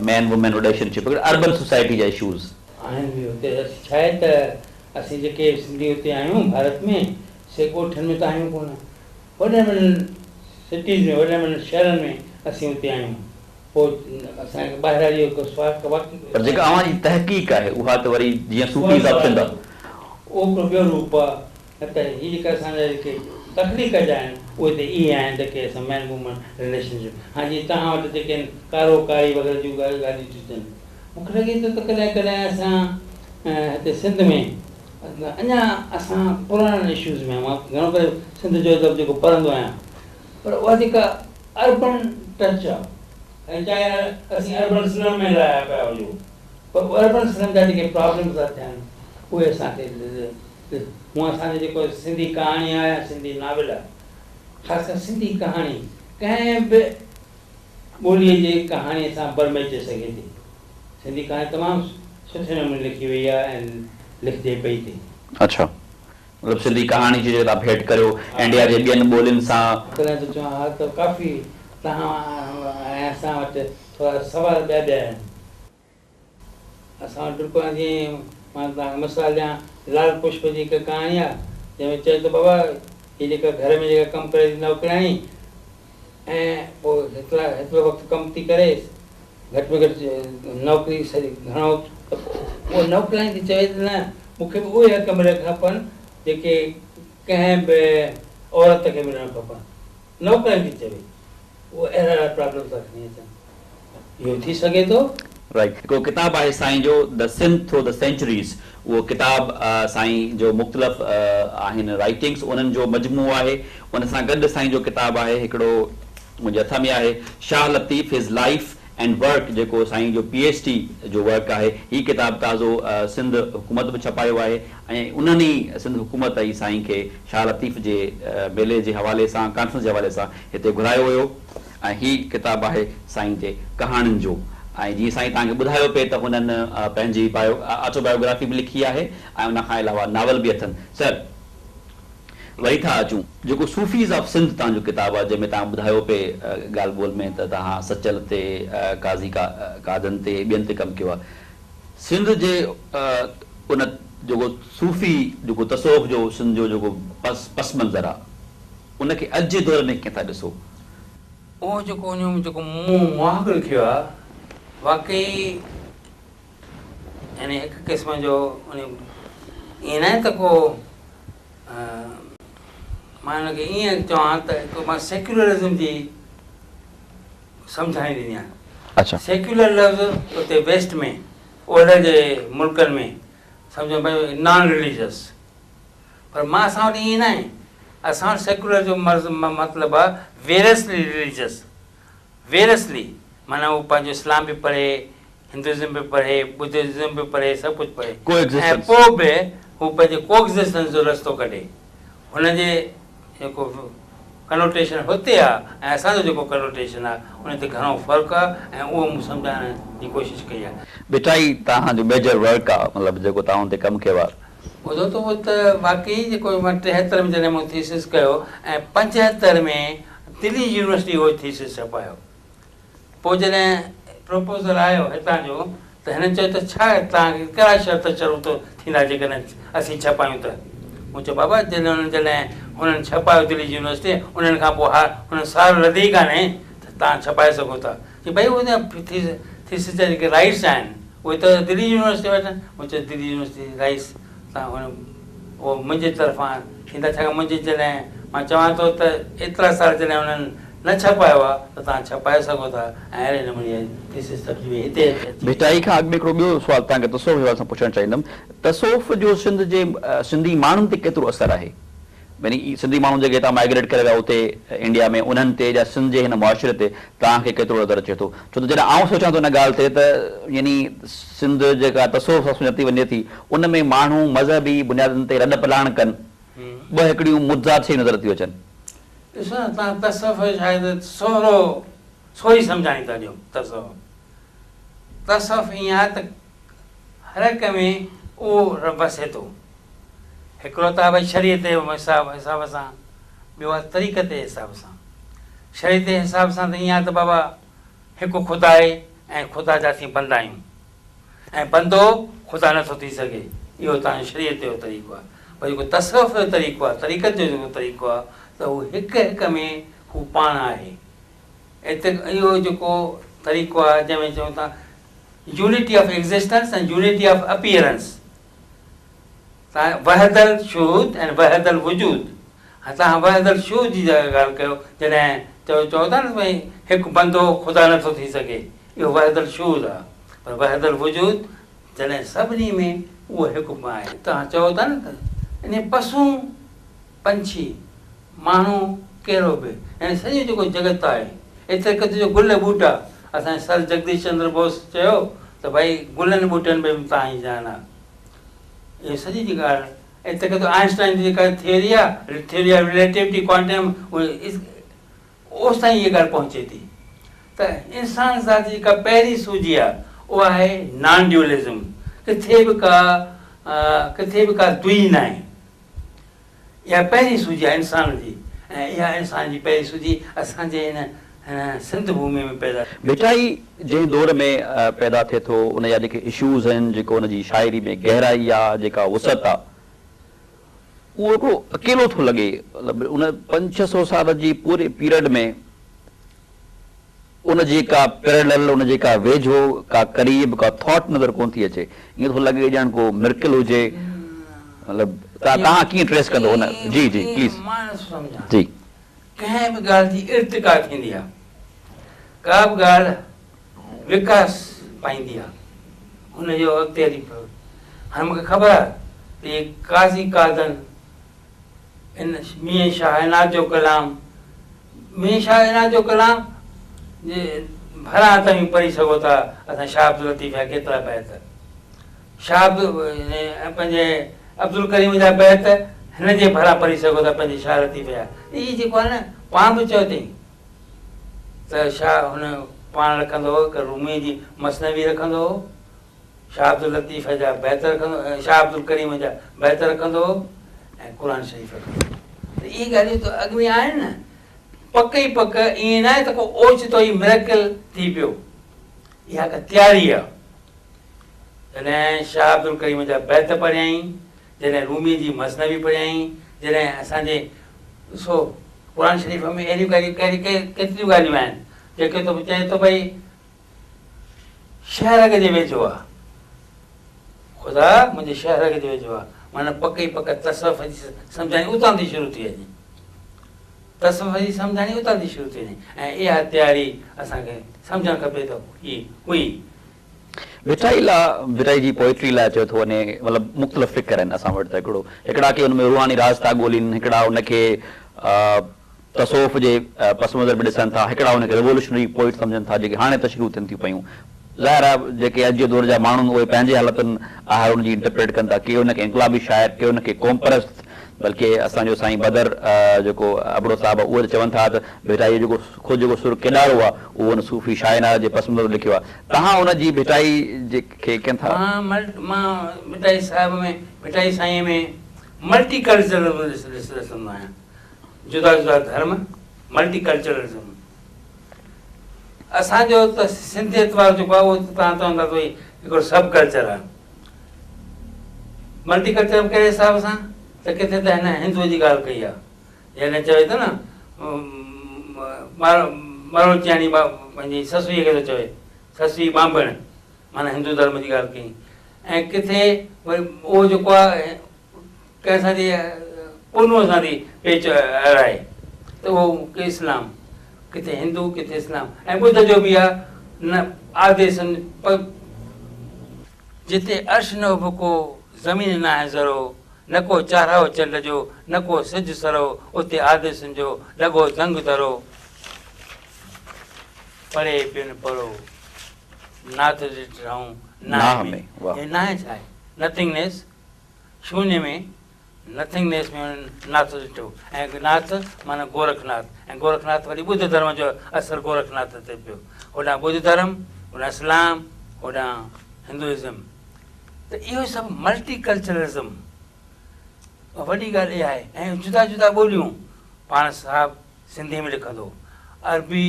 man women relationship, urban society जा इशूज़ आहिनि बि हुते। छा आहे त असीं जेके सिंधी हुते आहियूं भारत में, से ॻोठनि में त आहियूं कोन, वॾनि वॾनि सिटीज़ में, वॾनि वॾनि शहरनि में असीं हुते आहियूं। पोइ असांखे ॿाहिरां इहो स्वास्थ्य पर जेका अव्हां जी तहक़ीक़ आहे उहा त वरी जीअं सूफ़ीज़ ऑप्शन आहे उहो हिकिड़ो ॿियो रूप आहे। न त हीअ जेका असांजा जेके तकलीफ़ जा आहिनि उहे त इहे आहिनि जेके असां मैन वुमन रिलेशनशिप। हाणे जीअं तव्हां वटि जेके आहिनि कारोकारी वग़ैरह जूं ॻाल्हियूं थियूं अचनि, मूंखे लॻे थो त कॾहिं कॾहिं असां हिते सिंध में अञा असां पुराणनि इशूज़ में, मां घणो करे सिंध जो अदब जेको पढ़ंदो आहियां, पर उहा जेका अर्बन टच आहे, ऐं चाहे असीं अर्बन स्लम में रहिया पिया हुजूं, पर अर्बन स्लम जा जेके प्रॉब्लम्स था थियनि उहे असांखे हूअं असांजो जेको सिंधी कहाणी आहे, सिंधी नावल आहे, ख़ासि करे सिंधी कहाणी कंहिं बि ॿोलीअ जी कहाणीअ सां बरमेचे सघे थी। सिंधी कहाणी तमामु सुठे नमूने लिखी वई आहे ऐं लिखिजे पई थी। अच्छा, मतिलबु सिंधी कहाणी जी तव्हां भेट करियो इंडिया जे ॿियनि ॿोलियुनि सां। तॾहिं त चवां हा त काफ़ी तव्हां ऐं असां वटि थोरा सवाल ॿिया आहिनि। असां वटि बिल्कुलु जीअं मां तव्हांखे मिसाल ॾियां, लाल पुष्प जी हिकु कहाणी आहे जंहिंमें चए थो बाबा हीअ जेका घर में जेका कमु करे थी नौकिराणी ऐं पोइ हेतिरो वक़्तु कमु थी करे घटि में घटि नौकिरी सॼी घणो उहो नौकिराणी थी चवे त न मूंखे बि उहे हक़ मिलणु खपनि जेके कंहिं बि औरत खे मिलणु खपनि। नौकिराणी थी चवे उहो अहिड़ा प्रॉब्लम था खणी अचनि। इहो थी सघे थो। राइट, हिकिड़ो किताबु आहे साईं जो the Sindh through the centuries. उहो किताबु साईं जो मुख़्तलिफ़ आहिनि राइटिंग्स, उन्हनि जो मजमू आहे। उन सां गॾु साईं जो किताबु आहे हिकिड़ो मुंहिंजे हथ में आहे, Shah Latif his life and work, जेको साईं जो PhD जो वर्क आहे। हीअ किताबु ताज़ो सिंध हुकूमत बि छपायो आहे ऐं उन्हनि ई सिंध हुकूमत ई साईं खे शाह लतीफ़ जे मेले जे हवाले सां, कॉन्फ्रेंस जे हवाले सां हिते घुरायो हुयो। ऐं हीअ किताबु आहे साईं जे कहाणियुनि जो। ऐं जीअं साईं तव्हांखे ॿुधायो पिए त हुननि पंहिंजी ऑटोबायोग्राफी बि लिखी आहे ऐं उनखां अलावा नावल बि अथनि। सर, वरी था अचूं जेको सूफ़ीज़ ऑफ सिंध तव्हांजो किताबु आहे, जंहिंमें तव्हां ॿुधायो पिए ॻाल्हि ॿोल में त तव्हां सचल ते, काज़ी कादन ते, ॿियनि ते कमु कयो आहे। सिंध जे उन जेको सूफ़ी जेको तसौफ़ जो सिंध जो जेको पस मंज़र आहे, उनखे अॼु जे दौर में कीअं था ॾिसो? उहो जेको मूं मुआहब लिखियो आहे वाकई यानी हिकु क़िस्म जो ईअं न आहे त को मां हुनखे ईअं चवां त मां सेक्युलरिज़म जी सम्झाणी ॾिनी आहे। अच्छा, सेक्युलर लफ़्ज़ उते वेस्ट में ओलह जे मुल्कनि में सम्झो भई नॉन रिलीजियस, पर मां असां वटि ईअं न आहे। असां वटि सेक्युलर जो मतिलबु आहे वेरियसली रिलीजियस। वेरियसली माना उहो पंहिंजो इस्लाम बि पढ़े, हिंदुइज़म बि पढ़े, बुद्धिज़म बि पढ़े, सभु कुझु पढ़े ऐं पोइ बि हू पंहिंजे कोएग्ज़िस्टेंस जो रस्तो कढे। हुनजे जेको कनोटेशन हुते आहे ऐं असांजो जेको कनोटेशन आहे उन ते घणो फ़र्क़ु आहे ऐं उहो मूं सम्झाइण जी कोशिशि कई आहे। बिटाई तव्हांजो मेजर वर्क आहे, मतिलबु जेको तव्हां हुते कमु कयो आहे। ॿुधो त उहो त वाक़ई जेको मां 73 में जॾहिं मूं थीसिस कयो ऐं 75 में दिल्ली यूनिवर्सिटी उहो थीसिस छपायो। पोइ जॾहिं प्रपोज़ल आयो हितां जो त हिन चयो त छा तव्हांखे कहिड़ा शर्त शरूत थींदा जेकॾहिं असीं छपायूं त? मूं चयो बाबा जॾहिं हुननि छपायो दिल्ली यूनिवर्सिटी, उन्हनि खां पोइ हुन साल लधी कान्हे त तव्हां छपाए सघो था। की भई उन थीसिस जा जेके राइट्स आहिनि उहे त दिल्ली यूनिवर्सिटी वटि आहिनि। मूं चयो दिल्ली यूनिवर्सिटी राइट्स तव्हां उहो मुंहिंजे तरफ़ां थींदा, छाकाणि मुंहिंजे जॾहिं मां चवां थो त एतिरा साल जॾहिं हुननि न छपायो आहे त तव्हां छपाए सघो था ऐं अहिड़े नमूने थीसिस छपजी वई हिते। भिटाई खां अॻु में हिकिड़ो ॿियो सुवाल तव्हांखे तसौफ़ जे हवाले सां पुछणु चाहींदुमि। तसौफ़ जो सिंध जे सिंधी माण्हुनि ते केतिरो असरु आहे? यानी सिंधी माण्हू जेके हितां माइग्रेट करे विया उते इंडिया में, उन्हनि ते या सिंध जे हिन मुआशिरे ते तव्हांखे केतिरो नज़र अचे थो? छो त जॾहिं आउं सोचां थो हिन ॻाल्हि ते त यानी सिंध जेका तसौफ़ सां सुञाती वञे थी, उन में माण्हू मज़हबी बुनियादनि ते रॾ पलाण कनि, ॿ हिकिड़ियूं मुद्दात शयूं नज़र थी अचनि। ॾिसो न, तव्हां तसौफ़ शायदि सो ई सम्झाणी था ॾियो। तसौफ़ ईअं आहे त हर हिक में उहो बसे थो। हिकिड़ो त भई शरीयत जे हिसाब सां, ॿियो आहे तरीक़त जे हिसाब सां। शरीयत जे हिसाब सां त ईअं आहे त बाबा हिकु ख़ुदा आहे ऐं ख़ुदा जा असीं बंदा आहियूं ऐं बंदो ख़ुदा नथो थी सघे, इहो तव्हांजो शरीयत जो तरीक़ो आहे। पर जेको तसौफ़ जो तरीक़ो आहे, तरीक़त जो जेको तरीक़ो आहे त उहो हिकु हिक में हू पाण आहे। इहो जेको तरीक़ो आहे जंहिंमें चऊं था unity of existence and unity of appearance. तव्हां वहदल शूद ऐं वहदल वजूद। तव्हां वहदल शूद जी ॻाल्हि कयो, जॾहिं चओ था न भई हिकु बंदो ख़ुदा नथो थी सघे, इहो वहदल शूद आहे। पर वहदल वजूद जॾहिं सभिनी में उहो हिकु आहे। तव्हां चओ था न त इन पशु पंछी माण्हू कहिड़ो बि यानी सॼो जेको जगत आहे, एतिरे क़द्र जो गुल ॿूटा, असांजे सर जगदीश चंद्र बोस चयो त भई गुलनि ॿूटनि में बि तव्हां जी जान आहे। इहा सॼी जी ॻाल्हि। एतिरे क़द्र आइंस्टाइन जी जेका थियोरी आहे, थियोरी ऑफ रिलेटिविटी, क्वांटम, ओसि ताईं इहा ॻाल्हि पहुचे थी। त इंसान ज़ात जी जेका पहिरीं सूझी आहे उहा आहे नॉन ड्यूअलिज़म। किथे बि का दुई न आहे। इहा पहिरीं सूझी आहे इंसान जी, ऐं इहा इंसान जी पहिरीं सूझी असांजे हिन सिंध भूमि में पैदा। भिटाई जंहिं दौर में पैदा थिए थो उन जा जेके इशूज़ आहिनि, जेको उनजी शाइरी में गहराई आहे, जेका वसत आहे, उहो हिकिड़ो अकेलो थो लॻे। मतिलबु उन 500-600 साल जी पूरे पीरियड में उन जी का पैरेलल, उन जे का वेझो, का क़रीब, का थॉट नज़र कोन थी अचे। ईअं थो लॻे ॼण को मिरकल हुजे। मतिलबु तव्हां कीअं ट्रेस कंदो हुन? जी जी प्लीज़। मां नथो सम्झां जी। कंहिं बि ॻाल्हि जी इर्तिका थींदी आहे, का बि ॻाल्हि विकास पाईंदी आहे, हुनजो अॻिते हली पियो। हाणे मूंखे ख़बर आहे त इहे काज़ी कादन इन मीर शाह इनायत जो कलाम, मीर शाह इनायत जो कलाम जे भरियां ताईं पढ़ी सघो था। असां शाह अब्दुल लतीफ़ जा केतिरा बैत, पंहिंजे अब्दुल करीम जा बैत हिन जे भरियां पढ़ी सघो था, पंहिंजे शाह लतीफ़ जा। इहे जेको आहे न पाण बि चयो अथई त शाह हुन पाण रखंदो हो, कि रूमी जी मसनवी रखंदो हो, शाह अब्दुल लतीफ़ जा बैत रखंदो, शाह अब्दुल करीम जा बैत रखंदो हो, ऐं क़ुर शरीफ़ रखंदो हो। त इहे ॻाल्हियूं त अॻ में आहिनि न, पक ई पक। ईअं न आहे त को ओचितो ई मिरेकल थी पियो। इहा का तयारी आहे। जॾहिं शाह अब्दुल करीम जा बैत पढ़ियईं, जॾहिं रूमी जी मसनवी पढ़ियईं, जॾहिं असांजे ॾिसो क़ुर शरीफ़ में अहिड़ियूं केतिरियूं ॻाल्हियूं आहिनि जेके तो चए थो भई शहर जे वेझो आहे, ख़ुदा मुंहिंजे शहर जे वेझो आहे। माना पक ई पक तसवुफ़ जी सम्झाणी उतां थी शुरू थी वञे, तसवुफ़ जी सम्झाणी उतां थी शुरू थी वञे। ऐं इहा तयारी असांखे सम्झणु खपे त ही हुई। भिटाई जी पोइट्री लाइ चयो थो वञे, मतिलबु मुख़्तलिफ़ फ़िक्र आहिनि असां वटि। त हिकिड़ा के हुन में रूहानी राज़ था ॻोल्हिनि, हिकिड़ा हुनखे तसौफ़ जे पस मंज़र में ॾिसनि था, हिकिड़ा हुनखे रिवोल्यूशनरी पोइट सम्झनि था, जेके हाणे त शुरू थियनि थियूं पयूं। ज़ाहिर आहे जेके अॼु जे दौर जा माण्हू उहे पंहिंजे हालतुनि आहे हुनजी इंटरप्रेट कनि था, के हुनखे इनकलाबी शाइर, के हुनखे क़ौम परस्त। बल्कि असांजो साईं बदर जेको अबड़ो साहिबु आहे उहे चवनि था त भिटाई जेको ख़ुदि जेको सुर केॾारो आहे उहो हुन सूफ़ी शाइना जे पस मंज़र लिखियो आहे। तव्हां हुनजी भिटाई खे कीअं था? मां भिटाई साहिब में, भिटाई साईं में मल्टी कल्चरलिज़म ॾिसंदो आहियां। जुदा जुदा धर्म, मल्टी कल्चरलिज़म। असांजो त सिंधियत वारो जेको आहे उहो तव्हां चवंदा त हिकिड़ो सब कल्चर आहे। मल्टी कल्चर कहिड़े हिसाब सां? त किथे त हिन हिंदुअ जी ॻाल्हि कई आहे, जॾहिं चवे थो न मारोचियाणी पंहिंजी ससुईअ खे थो चवे, ससुई बांभण, माना हिंदू धर्म जी ॻाल्हि कई। ऐं किथे वरी उहो जेको आहे कंहिंसां थी पुनूअ सां थी पेच अड़ाए, त उहो इस्लाम, किथे हिंदू किथे इस्लाम। ऐं ॿुध जो बि आहे न आदेशन, जिते अर्श न उभको ज़मीन न आहे ज़रो, न को चाराओ चंड जो, न को सिज सरो, उते आदेशन जो लॻो ज़ंग धरो। परे पिन पढ़ो नाथ ॾिठऊं नाह में। हे नाह छा आहे? नथिंगनेस, शून्य में, नथिंगनेस में नाथ ॾिठो। ऐं नाथ माना गोरखनाथ, ऐं गोरखनाथ वरी ॿुध धर्म जो असरु गोरखनाथ ते पियो। होॾां ॿुध धर्म, होॾां इस्लाम, होॾां हिंदुइज़म। त इहो सभु मल्टी कल्चरलिज़म वॾी ॻाल्हि इहा आहे। ऐं जुदा जुदा ॿोलियूं, पाण साहिबु सिंधी में लिखंदो, अरबी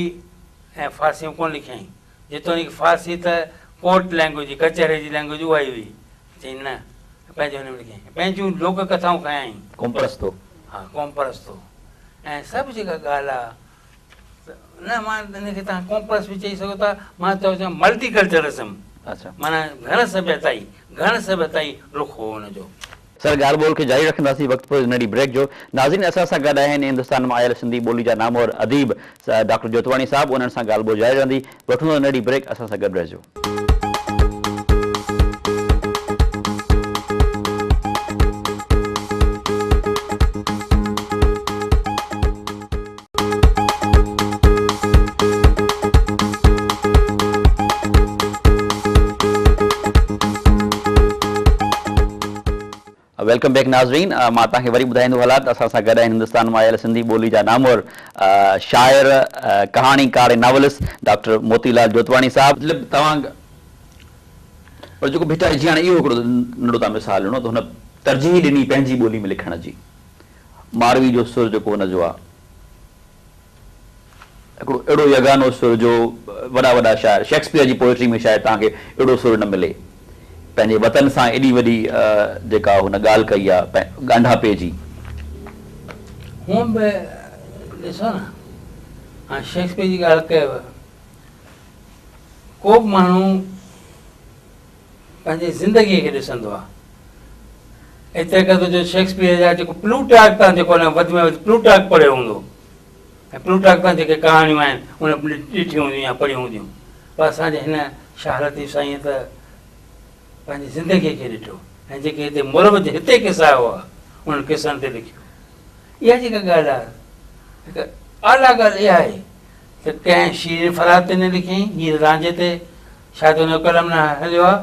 ऐं फारसी में कोन लिखियईं। जेतोणीकि फारसी त कोर्ट लैंग्वेज, कचहरे जी लैंग्वेज उहा ई हुई। चई न पंहिंजे हुन में लिखियईं, पंहिंजूं लोक कथाऊं खयाईं, क़ौम परस्तो। हा, क़ौम परस्तो। ऐं सभु जेका ॻाल्हि आहे न, मां हिनखे तव्हां क़ौम परस्त बि चई सघो था, मां चवां मल्टी कल्चरलिज़म। अच्छा, माना घण सभ्यताई रुख हो हुनजो। सर, ॻाल्हि ॿोल खे जारी रखंदासीं वक़्तु पोइ नंढी ब्रेक जो। नाज़रीन, असां सां गॾु आहिनि हिंदुस्तान में आयल सिंधी ॿोली जा नामवर अदीब डॉक्टर जोतवाणी साहिबु। उन्हनि सां ॻाल्हि ॿोल जारी रहंदी। वठूं नंढी ब्रेक, असां सां गॾु रहिजो। वेलकम बैक नाज़रीन। मां तव्हांखे वरी ॿुधाईंदो हलां त असां सां गॾु आहिनि हिंदुस्तान मां आयल सिंधी ॿोली जा नामवर शाइर, कहाणीकार ऐं नॉवलिस्ट डॉक्टर मोतीलाल जोतवाणी साहब। मतिलबु तव्हां पर जेको भिटाई जी हाणे इहो हिकिड़ो नंढो तव्हां मिसाल ॾिनो त हुन तरजीह ॾिनी पंहिंजी ॿोली में लिखण जी। मारवी जो सुर जेको हुनजो आहे हिकिड़ो अहिड़ो यगानो सुर जो वॾा वॾा शाइर शेक्सपियर जी पोइट्री में शायदि तव्हांखे अहिड़ो सुर न मिले। पंहिंजे वतन सां एॾी वॾी जेका हुन ॻाल्हि कई आहे ॻांढापे जी। हूअं बि ॾिसो न, हाणे शेक्सपियर जी ॻाल्हि कयव, को बि माण्हू पंहिंजी ज़िंदगीअ खे ॾिसंदो आहे। एतिरे क़दुरु जो शेक्सपियर जा जेको प्लूटार्क तां जेको वधि में वधि प्लूटार्क पढ़ियो हूंदो, ऐं प्लूटार्क तां जेके कहाणियूं आहिनि उन ॾिठियूं हूंदियूं या पढ़ियूं हूंदियूं। पर असांजे हिन शाह लतीफ़ साईं त पंहिंजी ज़िंदगीअ खे ॾिठो ऐं जेके हिते मुल्क जे हिते किसा हुआ उन्हनि किसनि ते लिखियो। इहा जेका ॻाल्हि आहे, हिकु आला ॻाल्हि इहा आहे त कंहिं शीर फराद ते न लिखियईं, हीर रांझे ते शायदि हुनजो कलम न हलियो आहे।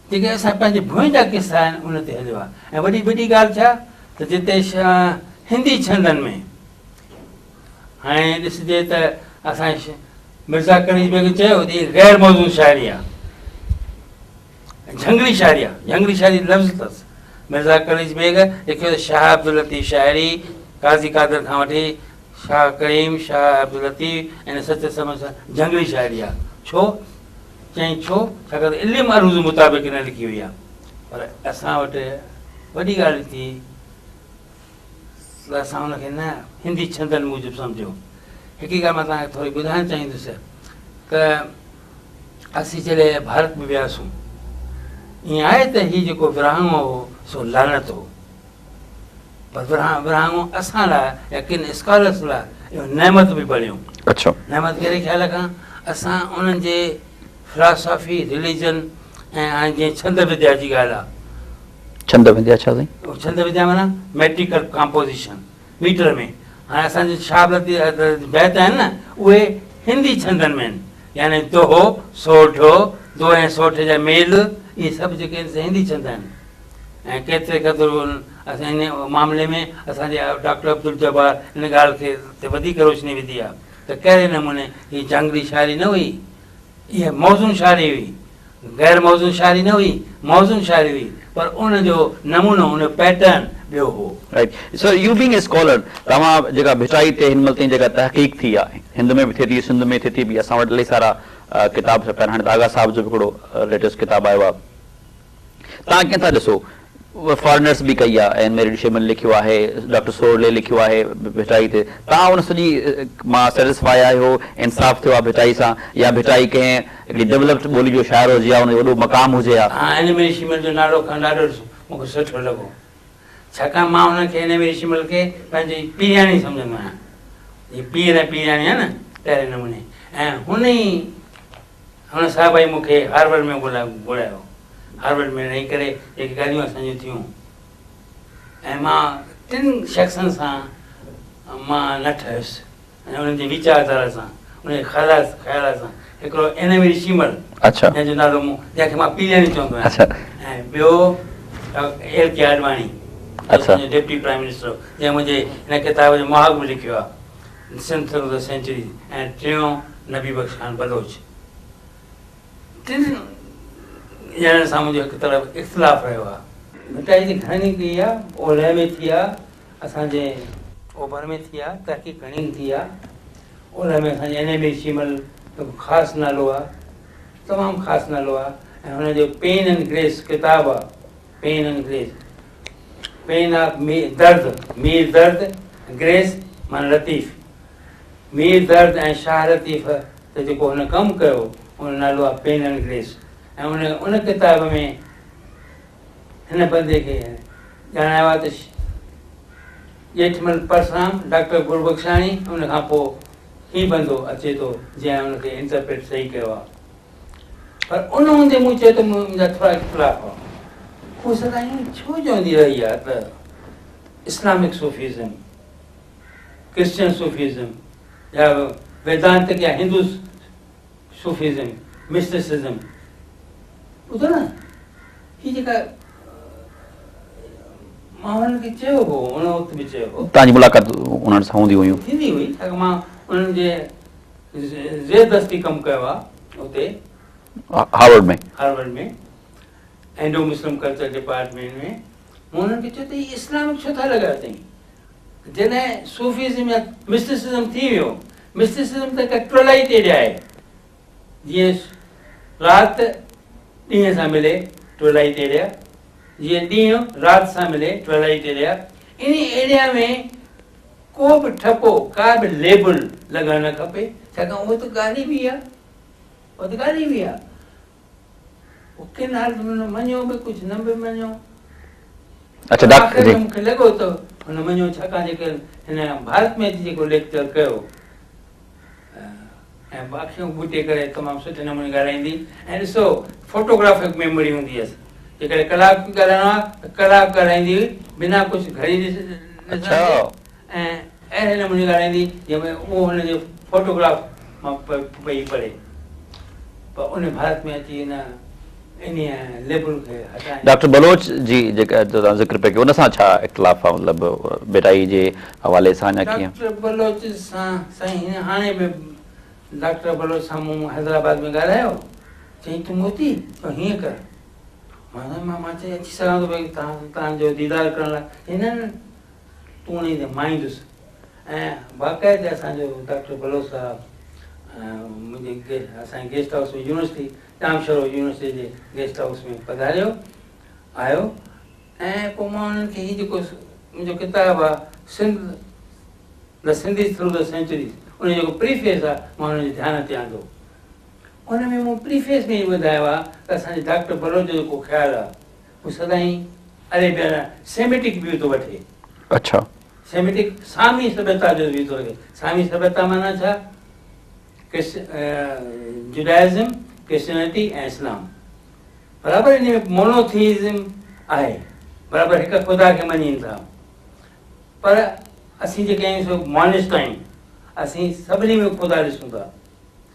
जेके असां पंहिंजे भुंइ जा किसा आहिनि उन ते हलियो आहे। ऐं वॾी ॻाल्हि छा त जिते हिंदी छंदनि में हाणे ॾिसिजे त असांजे मिर्ज़ा कनीज़ बेग चयो त इहा ग़ैर मौज़ूद शाइरी आहे, झंगड़ी शाइरी आहे। झंगड़ी शाइरी लफ़्ज़ अथसि। मिर्ज़ा कनीज़ बेग लिखियो त शाह अब्दुल लतीफ़ शाइरी काज़ी कादर खां वठी शाह करीम, शाह अब्दुल लतीफ़ ऐं सच समझ झंगड़ी शाइरी आहे। छो चई छो? छाकाणि त इल्म अरूज़ मुताबिक़ न लिखी हुई आहे। पर असां वटि वॾी ॻाल्हि थी त असां हुनखे न हिंदी छंदनि मूजिबि सम्झो। हिकिड़ी ॻाल्हि मां तव्हांखे थोरी ॿुधाइणु चाहींदुसि त असीं जॾहिं भारत में वियासीं, ईअं आहे त हीउ जेको विरहाङो हो सो लानत हो, पर विरहाङो असां लाइ या किन स्कॉलर्स लाइ इहो नेमत बि बणियो। अच्छा, नेमत कहिड़े ख़्याल खां? असां उन्हनि जे फिलासफ़ी, रिलीजन ऐं हाणे जीअं छंद विद्या जी ॻाल्हि आहे। छंद विद्या छा साईं? छंद विद्या माना मैट्रिकल कॉम्पोज़िशन मीटर में। हाणे असांजे शाह लतीफ़ बैत आहिनि न, उहे हिंदी छंदनि में आहिनि। यानी दोहो, सोठो, दो ऐं सोठ जा मेल, इहे सभु जेके आहिनि हिंदी छंद आहिनि। ऐं केतिरे क़दुरु असां इन मामले में असांजे डॉक्टर अब्दुल जब्बार इन ॻाल्हि खे ते वधीक रोशनी विधी आहे त कहिड़े नमूने हीअ झंगड़ी शाइरी न हुई, इहा मौज़ून शाइरी हुई। ग़ैर मौज़ून शाइरी न हुई, मौज़ून शाइरी हुई, पर उनजो नमूनो, उन पैटर्न ॿियो हो। Right. So you being a scholar, तव्हां जेका भिटाई ते हिन महिल ताईं जेका तहक़ीक़ थी आहे, हिंद में बि थिए थी, सिंध में थिए थी बि, असां वटि इलाही सारा किताब छपिया आहिनि। हाणे दागा साहिब जो बि हिकिड़ो लेटेस्ट किताबु आयो आहे। तव्हां कीअं था ॾिसो? फॉरनर्स बि कई आहे, एन मेरिड शिमन लिखियो आहे, डॉक्टर सोरले लिखियो आहे भिटाई ते। तव्हां उन सॼी मां सेटिस्फाई आहियो, इंसाफ़ थियो आहे भिटाई सां, या भिटाई कंहिं हिकिड़ी डेवलप्ड ॿोली जो शाइर हुजे या हुनजो वॾो मक़ाम हुजे? हा, एन मेरिड शिमन जो नालो खण ॾाढो मूंखे सुठो लॻो, छाकाणि मां हुनखे एन मेरिड शिमन खे पंहिंजी पीराणी सम्झंदो आहियां। हीअ पीर ऐं पीराणी आहे न, तहिड़े नमूने। ऐं हुन साहिब मूंखे हार्वर्ड में घुरायो। हार्वर्ड में रही करे जेके ॻाल्हियूं असांजियूं थियूं, ऐं मां टिनि शख़्सनि सां मां न ठहियुसि, ऐं उन्हनि जी वीचारधारा सां, उन ख़्याल सां। हिकिड़ो एन मेरिड शिमल, जंहिंजो नालो जंहिंखे मां पीराणी चवंदो आहियां, ऐं ॿियो एल के आडवाणी, डिप्टी प्राइम मिनिस्टर, जंहिं मुंहिंजे हिन किताब जो मुहाग में लिखियो आहे, सिंथ ऑफ द सेंचुरी। ऐं टियों नबी बख्श ख़ान बलोच। टिनि ॼणनि सां मुंहिंजो हिकु तरफ़ इख़्तिलाफ़ रहियो आहे। भिटाई जी घणी कई आहे, ओलह में थी आहे, असांजे ओभर में थी आहे, तहक़ीक़ घणी थी आहे। ओलह में असांजे एन मेरिड शिमल हिकु ख़ासि नालो आहे, तमामु ख़ासि नालो आहे। ऐं हुनजो पेन एंड ग्रेस किताबु आहे। Pain and grace, pain of दर्द, मीर दर्द, ग्रेस माना लतीफ़। मीर दर्द ऐं शाह लतीफ़ त जेको हुन कमु कयो उन नालो आहे पेन एंड ग्रेस। ऐं उन किताब में हिन बंदे खे ॼाणायो आहे त जेठमल परसाम, डॉक्टर गुरबख्शाणी, उन खां पोइ हीउ बंदो अचे थो जंहिं हुनखे इंटरप्रेट सही कयो आहे। पर उन हूंदे मूं चयो त मुंहिंजा थोरा इख़्तिलाफ़ आहे। उहो सदाईं छो चवंदी रही आहे त इस्लामिक सूफ़ीज़म, क्रिश्चियन सूफ़ीज़म या वेदांतिक या हिंदू सूफ़ीज़म, मिस्टिसिज़म, ॿुधो न, हीअ जेका मां हुननि खे चयो हो, उन वक़्तु बि चयो हो, तव्हांजी मुलाक़ात उन्हनि सां हूंदी हुयूं? थींदी हुई, छाकाणि मां उन्हनि जे ज़ेरदस्ती कमु कयो आहे उते हार्वर्ड में, एंडो मुस्लिम कल्चर डिपार्टमेंट में। मूं हुननि खे चयो त इहे इस्लामिक छो था लॻायो अथई? जॾहिं सूफिज़म या मिस्टिसिज़म थी वियो, मिस्टिसिज़म त हिकु ट्रोलाइट एरिया आहे, जीअं राति ॾींहं सां मिले ट्रोलाइट एरिया, जीअं ॾींहुं राति सां मिले ट्रोलाइट एरिया। इन एरिया में को बि ठपो, का बि लेबल लॻणु न खपे, छाकाणि उहो त ॻाल्हि बि आहे, उहो त ॻाल्हि बि आहे। किन हालत में मञो बि कुझु न बि मञो। अच्छा आख़िर में मूंखे लॻो त हुन मञो, छाकाणि जेके हिन भारत में जेको लेक्चर कयो ऐं अखियूं ॿूटे करे तमामु सुठे नमूने ॻाल्हाईंदी, ऐं ॾिसो फोटोग्राफिक मेमोरी हूंदी हुअसि, जेकॾहिं कलाक ॻाल्हाइणो आहे त कलाक ॻाल्हाईंदी हुई बिना कुझु घड़ी ॾिसंदे, ऐं अहिड़े नमूने ॻाल्हाईंदी जंहिंमें उहो हुनजो फोटोग्राफ मां पई पढ़े, पर उन भारत में अची इन लेबल खे हटाए। डॉक्टर बलोच जी जेका तव्हां ज़िक्र पिया कयो उन सां छा इख़्तिलाफ़ आहे, मतिलबु बेटाई जे हवाले सां या कीअं? डॉक्टर बलोच सां साईं हाणे बि डॉक्टर बलोच सां मूं हैदराबाद में ॻाल्हायो, चई तूं मोती तो हीअं कर, मां चई अची सघां थो भई तव्हांजो दीदार करण लाइ? न तूं उन ते मां ईंदुसि। ऐं बाक़ाइदे असांजो डॉक्टर बलोच साहिबु मुंहिंजे असांजे गेस्ट हाउस में यूनिवर्सिटी जामशोरो यूनिवर्सिटी जे गेस्ट हाउस में पधारियो आयो, ऐं पोइ मां उन्हनि खे हीउ जेको मुंहिंजो किताबु आहे Sindh the Sindhis through the centuries, उन जेको प्रीफेस आहे मां हुनजे ध्यानु ते आंदो। उन में मूं प्रीफेस में ई ॿुधायो आहे त असांजे डॉक्टर बलोच जो जेको ख़्यालु आहे उहो सदाईं अरेबिया सेमेटिक व्यू थो वठे। अच्छा, सेमेटिक सामी सभ्यता जो व्यू थो रखे। सामी सभ्यता माना छा? जुडाइज़म, क्रिश्चियनिटी ऐं इस्लाम, बराबरि इन में मोनोथीज़म आहे, बराबरि हिकु ख़ुदा खे मञीनि था, पर असीं जेके आहियूं सो मॉनिस्ट आहियूं, असीं सभिनी में ख़ुदा ॾिसूं था,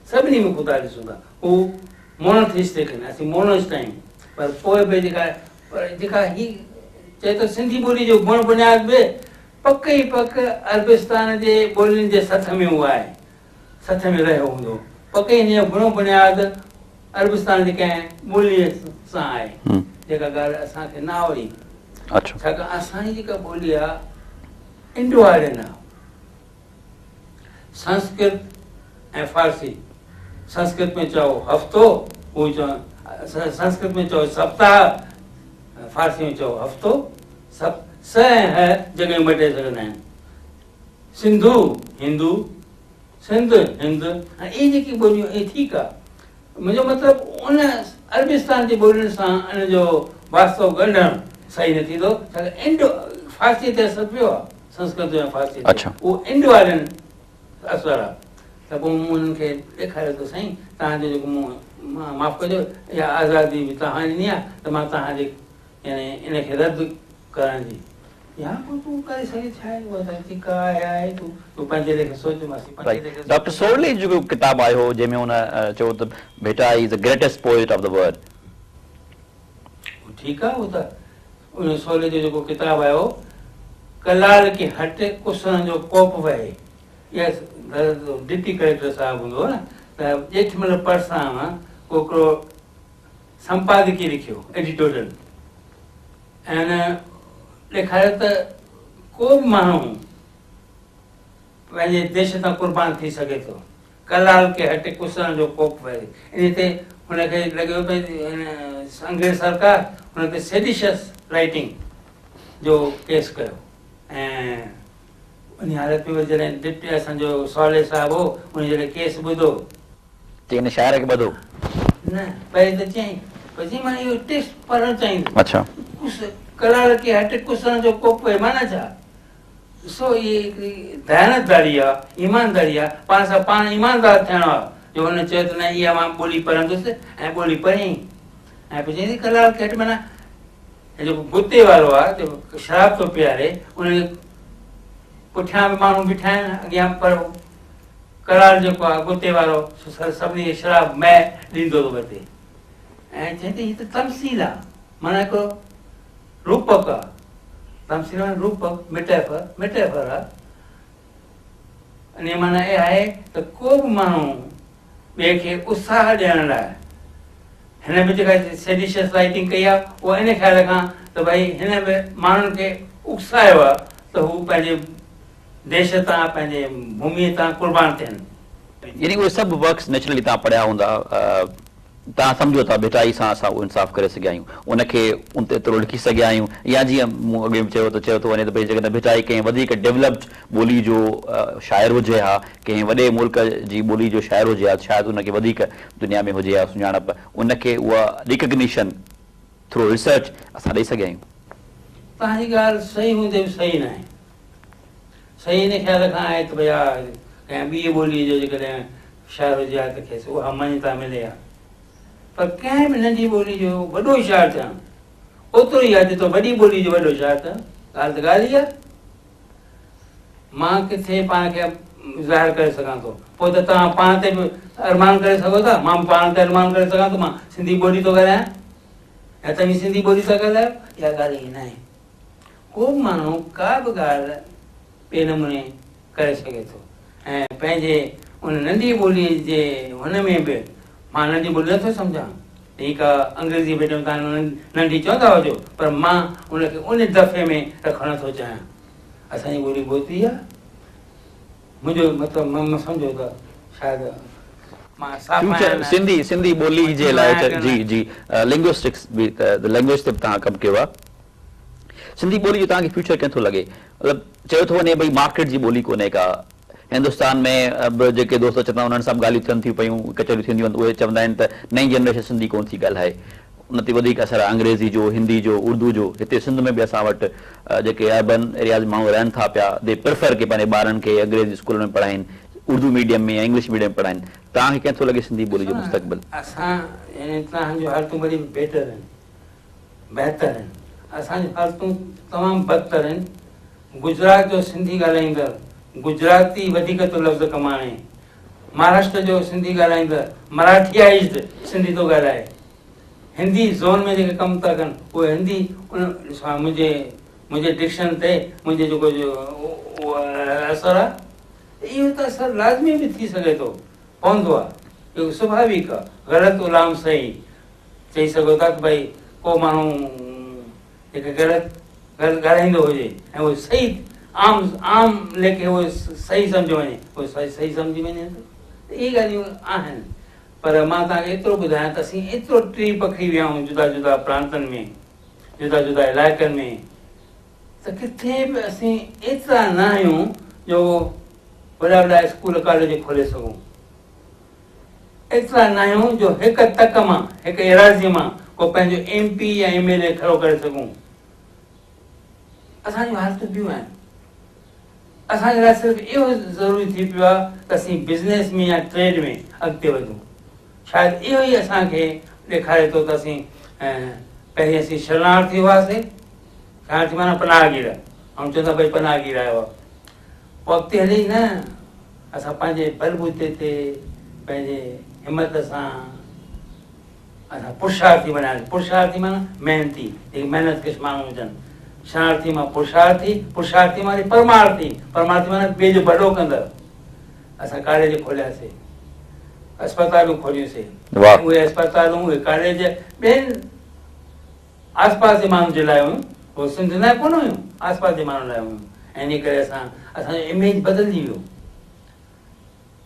सभिनी में ख़ुदा ॾिसूं था। हू मोनोथिस्टिक आहिनि, असीं मोनोस्ट आहियूं। पर पोइ बि जेका ही चए थो सिंधी ॿोली जो गुण बुनियाद बि पक ई पक अरबिस्तान जे ॿोलियुनि जे सथ में उहो आहे, सथ में रहियो हूंदो। पक ई हिन जो गुण बुनियाद अरबिस्तान जे कंहिं ॿोलीअ सां आहे, जेका ॻाल्हि असांखे न आवड़ी। छाकाणि असांजी जेका ॿोली आहे इंडो आर्यन आहे, संस्कृत ऐं फारसी। संस्कृत में चओ हफ़्तो, उहो चओ संस्कृत में चओ सप्ताह, फारसी में चओ हफ़्तो। स ऐं ह जॻहियूं मटे सघंदा आहिनि। सिंधू हिंदू, सिंध हिंद, ऐं इहे जेकी ॿोलियूं इहे ठीकु आहे। मुंहिंजो मतिलबु उन अरबिस्तान जी ॿोलियुनि सां इन जो वास्तव ॻंढणु सही न थींदो, छाकाणि इंडो फारसी ते असरु पियो आहे, संस्कृत ऐं फारसी ते, उहो इंडो आर्यन असरु आहे। त पोइ मूं उन्हनि खे ॾेखारियो त साईं तव्हांजो जेको मूं माफ़ु कजो, इहा आज़ादी बि तव्हां ॾिनी आहे, त मां तव्हांजे यानी इनखे रद्द करण जी या पोइ तूं करे सघे छा आहे, उहा त ठीकु आहे, तूं पंहिंजे लेखे सोच। डॉक्टर सोरली जो किताबु आयो जंहिंमें हुन चयो त बेटा is the greatest poet of the world. ठीकु आहे, उहो त उन सोरले जो जेको किताबु आयो कलाल के हट कुसण जो कोप वहे, इहा डिप्टी कलेक्टर साहिबु हूंदो न, त जेठमल परसां को हिकिड़ो संपादकीय लिखियो एडिटोरियल, ऐं हुन ॾेखारियो त को बि माण्हू पंहिंजे देश तां क़ुर्बान थी सघे थो। कलाल के हट कुसण जो कोप वहे, इन ते हुनखे लॻियो भई अंग्रेज सरकार हुन ते सेडिशियस राइटिंग जो केस कयो, ऐं उन हालत में जॾहिं डिप्टी असांजो सौले साहिबु हो, उन जॾहिं केस ॿुधो त हिन शाइर खे ॿधो न, पहिरीं त चयईं, पर चई मां इहो टेक्स्ट पढ़णु चाहींदुसि। अच्छा, कलाल के हट कुसण जो कोप वहे माना छा? ॾिसो इहे हिकिड़ी दयानतदारी आहे, ईमानदारी आहे, पाण सां पाण ईमानदार थियणो आहे, जो हुन चयो त न इहा मां ॿोली पढ़ंदुसि, ऐं ॿोली पढ़ियईं। ऐं पोइ चई कलाल के हट माना जेको गुते वारो आहे, जेको शराब थो पीआरे, उन पुठियां बि माण्हू बीठा आहिनि, अॻियां पर कलाल जेको आहे गुते वारो सभिनी खे शराब मै ॾींदो थो वठे, ऐं चए थी हीअ त तमसील आहे, माना हिकिड़ो रूपक आहे। तमसील रूपक मेटाफर आहे। अने माना ये आहे त को बि माण्हू ॿिए खे उत्साह ॾियण लाइ हिन में जेका सेडिशियस राइटिंग कई आहे उहा इन ख़्याल खां त भई हिन में माण्हुनि खे उकसायो आहे त हू पंहिंजे देश तां पंहिंजे भूमिअ तां कुर्बान थियनि। यानी उहे सभु वर्क्स नेचुरली तव्हां पढ़िया हूंदा, तव्हां सम्झो था भिटाई सां असां उहो इंसाफ़ करे सघिया आहियूं, उनखे उन ते एतिरो लिखी सघिया आहियूं, या जीअं मूं अॻे में चयो थो वञे त भई जेकॾहिं भिटाई कंहिं वधीक डेवलप्ड ॿोली जो शाइर हुजे हा, कंहिं वॾे मुल्क जी ॿोली जो शाइर हुजे हा, शायदि उनखे वधीक दुनिया में हुजे हा सुञाणप, उनखे उहा रिकग्निशन थ्रू रिसर्च असां ॾेई सघिया आहियूं। तव्हांजी ॻाल्हि सही हूंदे बि सही न आहे। सही इन ख़्याल खां आहे त भई हा कंहिं ॿी ॿोलीअ जो जेकॾहिं शाइर हुजे हा त खेसि उहा मञता मिले हा, पर कंहिं बि नंढी ॿोली जो वॾो शाइर थियणु ओतिरो ई आहे जेतिरो वॾी ॿोली जो वॾो शाइर थियणु। ॻाल्हि त ॻाल्हि ई आहे। मां किथे पाण खे ज़ाहिर करे सघां थो, पोइ त तव्हां पाण ते बि अरमान करे सघो था, मां बि पाण ते अरमान करे सघां थो मां सिंधी ॿोली थो ॻाल्हायां या तव्हां सिंधी ॿोली था ॻाल्हायो। इहा ॻाल्हि ई न आहे। को बि माण्हू का बि ॻाल्हि ॿिए नमूने करे सघे थो ऐं पंहिंजे उन नंढी ॿोलीअ जे हुन में बि मां नंढी ॿोली नथो सम्झां, ठीकु आहे अंग्रेज़ी मीडियम तव्हां नंढी चवंदा हुजो, पर मां उनखे उन दफ़े में रखणु नथो चाहियां। असांजी ॿोली बोती आहे। मुंहिंजो मतिलबु मां सम्झो त शायदि मां सिंधी ॿोली जे लाइ जी जी लिंग्विस्टिक्स बि लैंग्वेज ते बि तव्हां कमु कयो आहे। सिंधी ॿोली जो तव्हांखे फ्यूचर कीअं थो लॻे? मतिलबु चयो थो वञे भई मार्केट जी ॿोली कोन्हे का, हिंदुस्तान में बि जेके दोस्त अचनि था उन्हनि सां बि ॻाल्हियूं थियनि थियूं पयूं, कचहरियूं थींदियूं आहिनि, उहे चवंदा आहिनि त नई जनरेशन सिंधी कोन थी ॻाल्हाए, उन ते वधीक असरु आहे अंग्रेज़ी जो, हिंदी जो, उर्दू जो। हिते सिंध में बि असां वटि जेके अर्बन एरियाज़ माण्हू रहनि था पिया, दे प्रिफर के पंहिंजे ॿारनि खे अंग्रेज़ी स्कूल में पढ़ाइनि, उर्दू मीडियम में या इंग्लिश मीडियम पढ़ाइनि। तव्हांखे कीअं थो लॻे सिंधी ॿोली जो मुस्तक़बिल? असां तव्हांजूं हालतूं वरी बहितर आहिनि, बहितर आहिनि। असांजूं हालतूं तमामु बदतर आहिनि। गुजरात जो सिंधी ॻाल्हाईंदड़ गुजराती वधीक थो लफ़्ज़ कमाणे, महाराष्ट्र जो सिंधी ॻाल्हाईंदड़ मराठियाइज़्ड सिंधी थो ॻाल्हाए, हिंदी ज़ोन में जेके कमु था कनि उहे हिंदी मुंहिंजे डिक्शन ते मुंहिंजे जेको असरु आहे, इहो त असरु लाज़मी बि थी सघे थो, पवंदो आहे, इहो स्वाभाविक आहे। ग़लति ग़ुलाम सही चई सघो था कि भई को माण्हू जेके ग़लति ॻाल्हाईंदो हुजे ऐं उहो सही आम लेखे उहो सही सम्झो वञे, उहो सही सम्झी वञे त इहे ॻाल्हियूं आहिनि। पर मां तव्हांखे एतिरो ॿुधायां त असीं एतिरो टी पखड़ी विया आहियूं जुदा जुदा प्रांतनि में, जुदा जुदा इलाइक़नि में, त किथे बि असीं एतिरा न आहियूं जो वॾा वॾा स्कूल कॉलेज खोले सघूं, एतिरा न आहियूं जो हिकु तक मां हिकु एराज़ीअ मां को पंहिंजो MP या MLA खड़ो करे सघूं। असांजूं हालतूं ॿियूं आहिनि। असांजे लाइ सिर्फ़ु इहो ज़रूरी थी पियो आहे त असीं बिज़नेस में या ट्रेड में अॻिते वधूं। शायदि इहो ई असांखे ॾेखारे थो त असीं पहिरीं असीं शरणार्थी हुआसीं, शरणार्थी माना पनाहगीर, ऐं चवंदा भई पनाहगीर आयो आहे, पोइ अॻिते हली न असां पंहिंजे बलबूते ते पंहिंजे हिमत सां असां पुरुषार्थी बनायासीं। पुरुषार्थी माना महिनती, जेके महिनत कश माण्हू हुजनि। शरणार्थी मां पुरुषार्थी, पुरुषार्थी मां परमार्थी, परमार्थी माना ॿिए जो भलो कंदड़। असां कॉलेज खोलियासीं, अस्पतालूं खोलियूंसीं, उहे अस्पतालूं उहे कॉलेज ॿियनि आसपास जे माण्हुनि जे लाइ हुयूं, उहो सिंध लाइ कोन हुयूं, आसपास जे माण्हुनि लाइ हुयूं। ऐं इन करे असांजो इमेज बदिलजी वियो।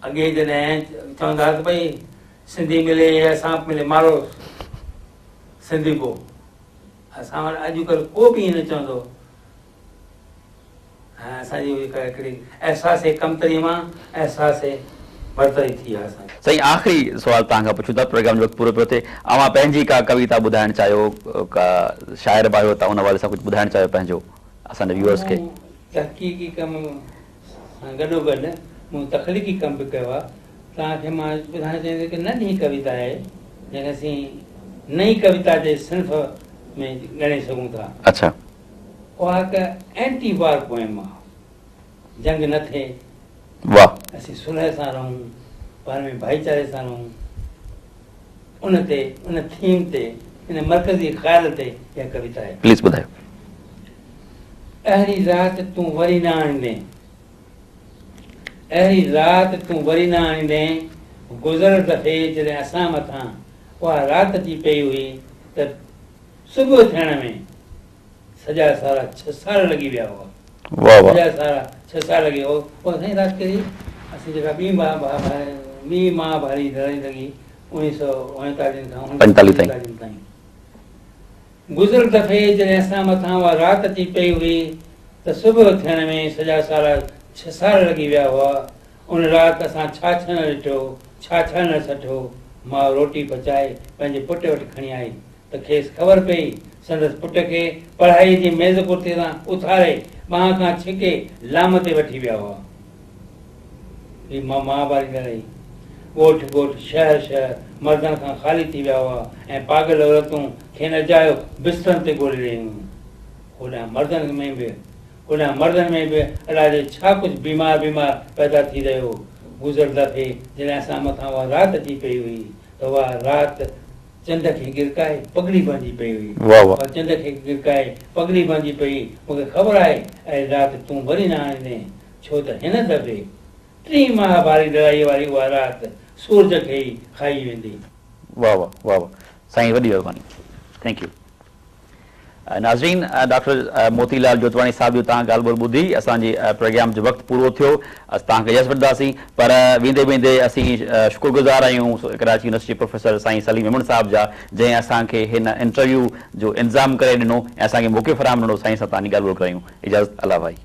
अॻे जॾहिं चवंदा त भई सिंधी मिले या सांप मिले मारो सिंधी को, असां वटि अॼुकल्ह को बि ईअं न चवंदो। ऐं असांजी हिकिड़ी अहसास कमतरी मां अहसास बरतरी थी आहे असांखे। सही, आख़िरी सुवाल तव्हांखां पुछूं था, प्रोग्राम जो वक़्तु पूरो पियो थिए। अवां पंहिंजी का कविता ॿुधाइणु चाहियो, का शाइर बि आहियो, तव्हां उन हवाले सां कुझु ॿुधाइणु चाहियो पंहिंजो असांजे व्यूअर्स खे? तहक़ीक़ी कम सां गॾोगॾु मूं तख़लीक़ी कमु बि कयो आहे। तव्हांखे मां ॿुधाइणु चाहींदुसि कि नंढी कविता आहे जंहिंखे असीं नई कविता जे सिंफ़ में ॻणे सघूं था। अच्छा, उहा हिकु एंटी वार पोएम आहे। जंग न थिए, वाह, असीं सुलह सां रहूं, पाण में भाईचारे सां रहूं, उन ते, उन थीम ते, इन मर्कज़ी ख़्याल ते इहा कविता आहे। प्लीज़ ॿुधायो। अहिड़ी राति तूं वरी न आणींदे, अहिड़ी राति तूं वरी न आणींदे। गुज़र दफ़े जॾहिं असां मथां उहा राति अची पई हुई त सुबुह थियण में सॼा सारा 6 साल लॻी विया हुआ। वाह वाह सॼा सारा 6 साल लॻे हो। पोइ साईं राति कहिड़ी असीं जेका ॿी महाभारी लड़ाई लॻी 1939 खां 45 ताईं। गुज़र दफ़े जॾहिं असां मथां उहा राति अची पई हुई त सुबुह थियण में सॼा सारा 6 साल लॻी विया हुआ। उन राति असां छा न ॾिठो, छा न सठो। मां रोटी पचाए पंहिंजे पुट वटि खणी आई त खेसि ख़बर पई संदसि पुट खे पढ़ाई जी मेज़ कुर्ते तां उथारे ॿांह खां छिके लाम ते वठी विया हुआ। ही महाभारी लड़ाई। ॻोठ ॻोठ शहर शहर मर्दनि खां ख़ाली थी विया हुआ ऐं पागल औरतूं खे नचायो बिस्तरनि ते ॻोल्हे रहियूं। होॾां मर्दनि में बि अलाए छा कुझु बीमार पैदा थी रहियो। गुज़र दफ़े जॾहिं असां मथां उहा राति अची पई हुई त उहा राति चंड खे गिरकाए पगड़ी बांधी पई हुई। चंड खे गिरकाए पगड़ी बांधी पई। मूंखे ख़बर आहे ऐं राति तूं वरी न आणींदे, छो त हिन दफ़े 3 महाभारी लड़ाई वारी उहा राति सूरज खे ई खाई वेंदी। वाह वाह वाह वाह साईं, वॾी महिरबानी, थैंक यू। नाज़रीन, डॉक्टर मोतीलाल जोतवाणी साहिब जो तव्हां ॻाल्हि ॿोल ॿुधी। असांजे प्रोग्राम जो वक़्तु पूरो थियो, असां तव्हांखे इजाज़त वठंदासीं, पर वेंदे वेंदे असीं शुक्रगुज़ार आहियूं कराची यूनिवर्सिटी प्रोफेसर साईं सलीम मेमण साहिब जा, जंहिं असांखे हिन इंटरव्यू जो इंतज़ाम करे ॾिनो ऐं असांखे मौक़ो फ़राहम ॾिनो। साईं सां तव्हांजी ॻाल्हि ॿोल करायूं। इजाज़त, अल्लाह भाई।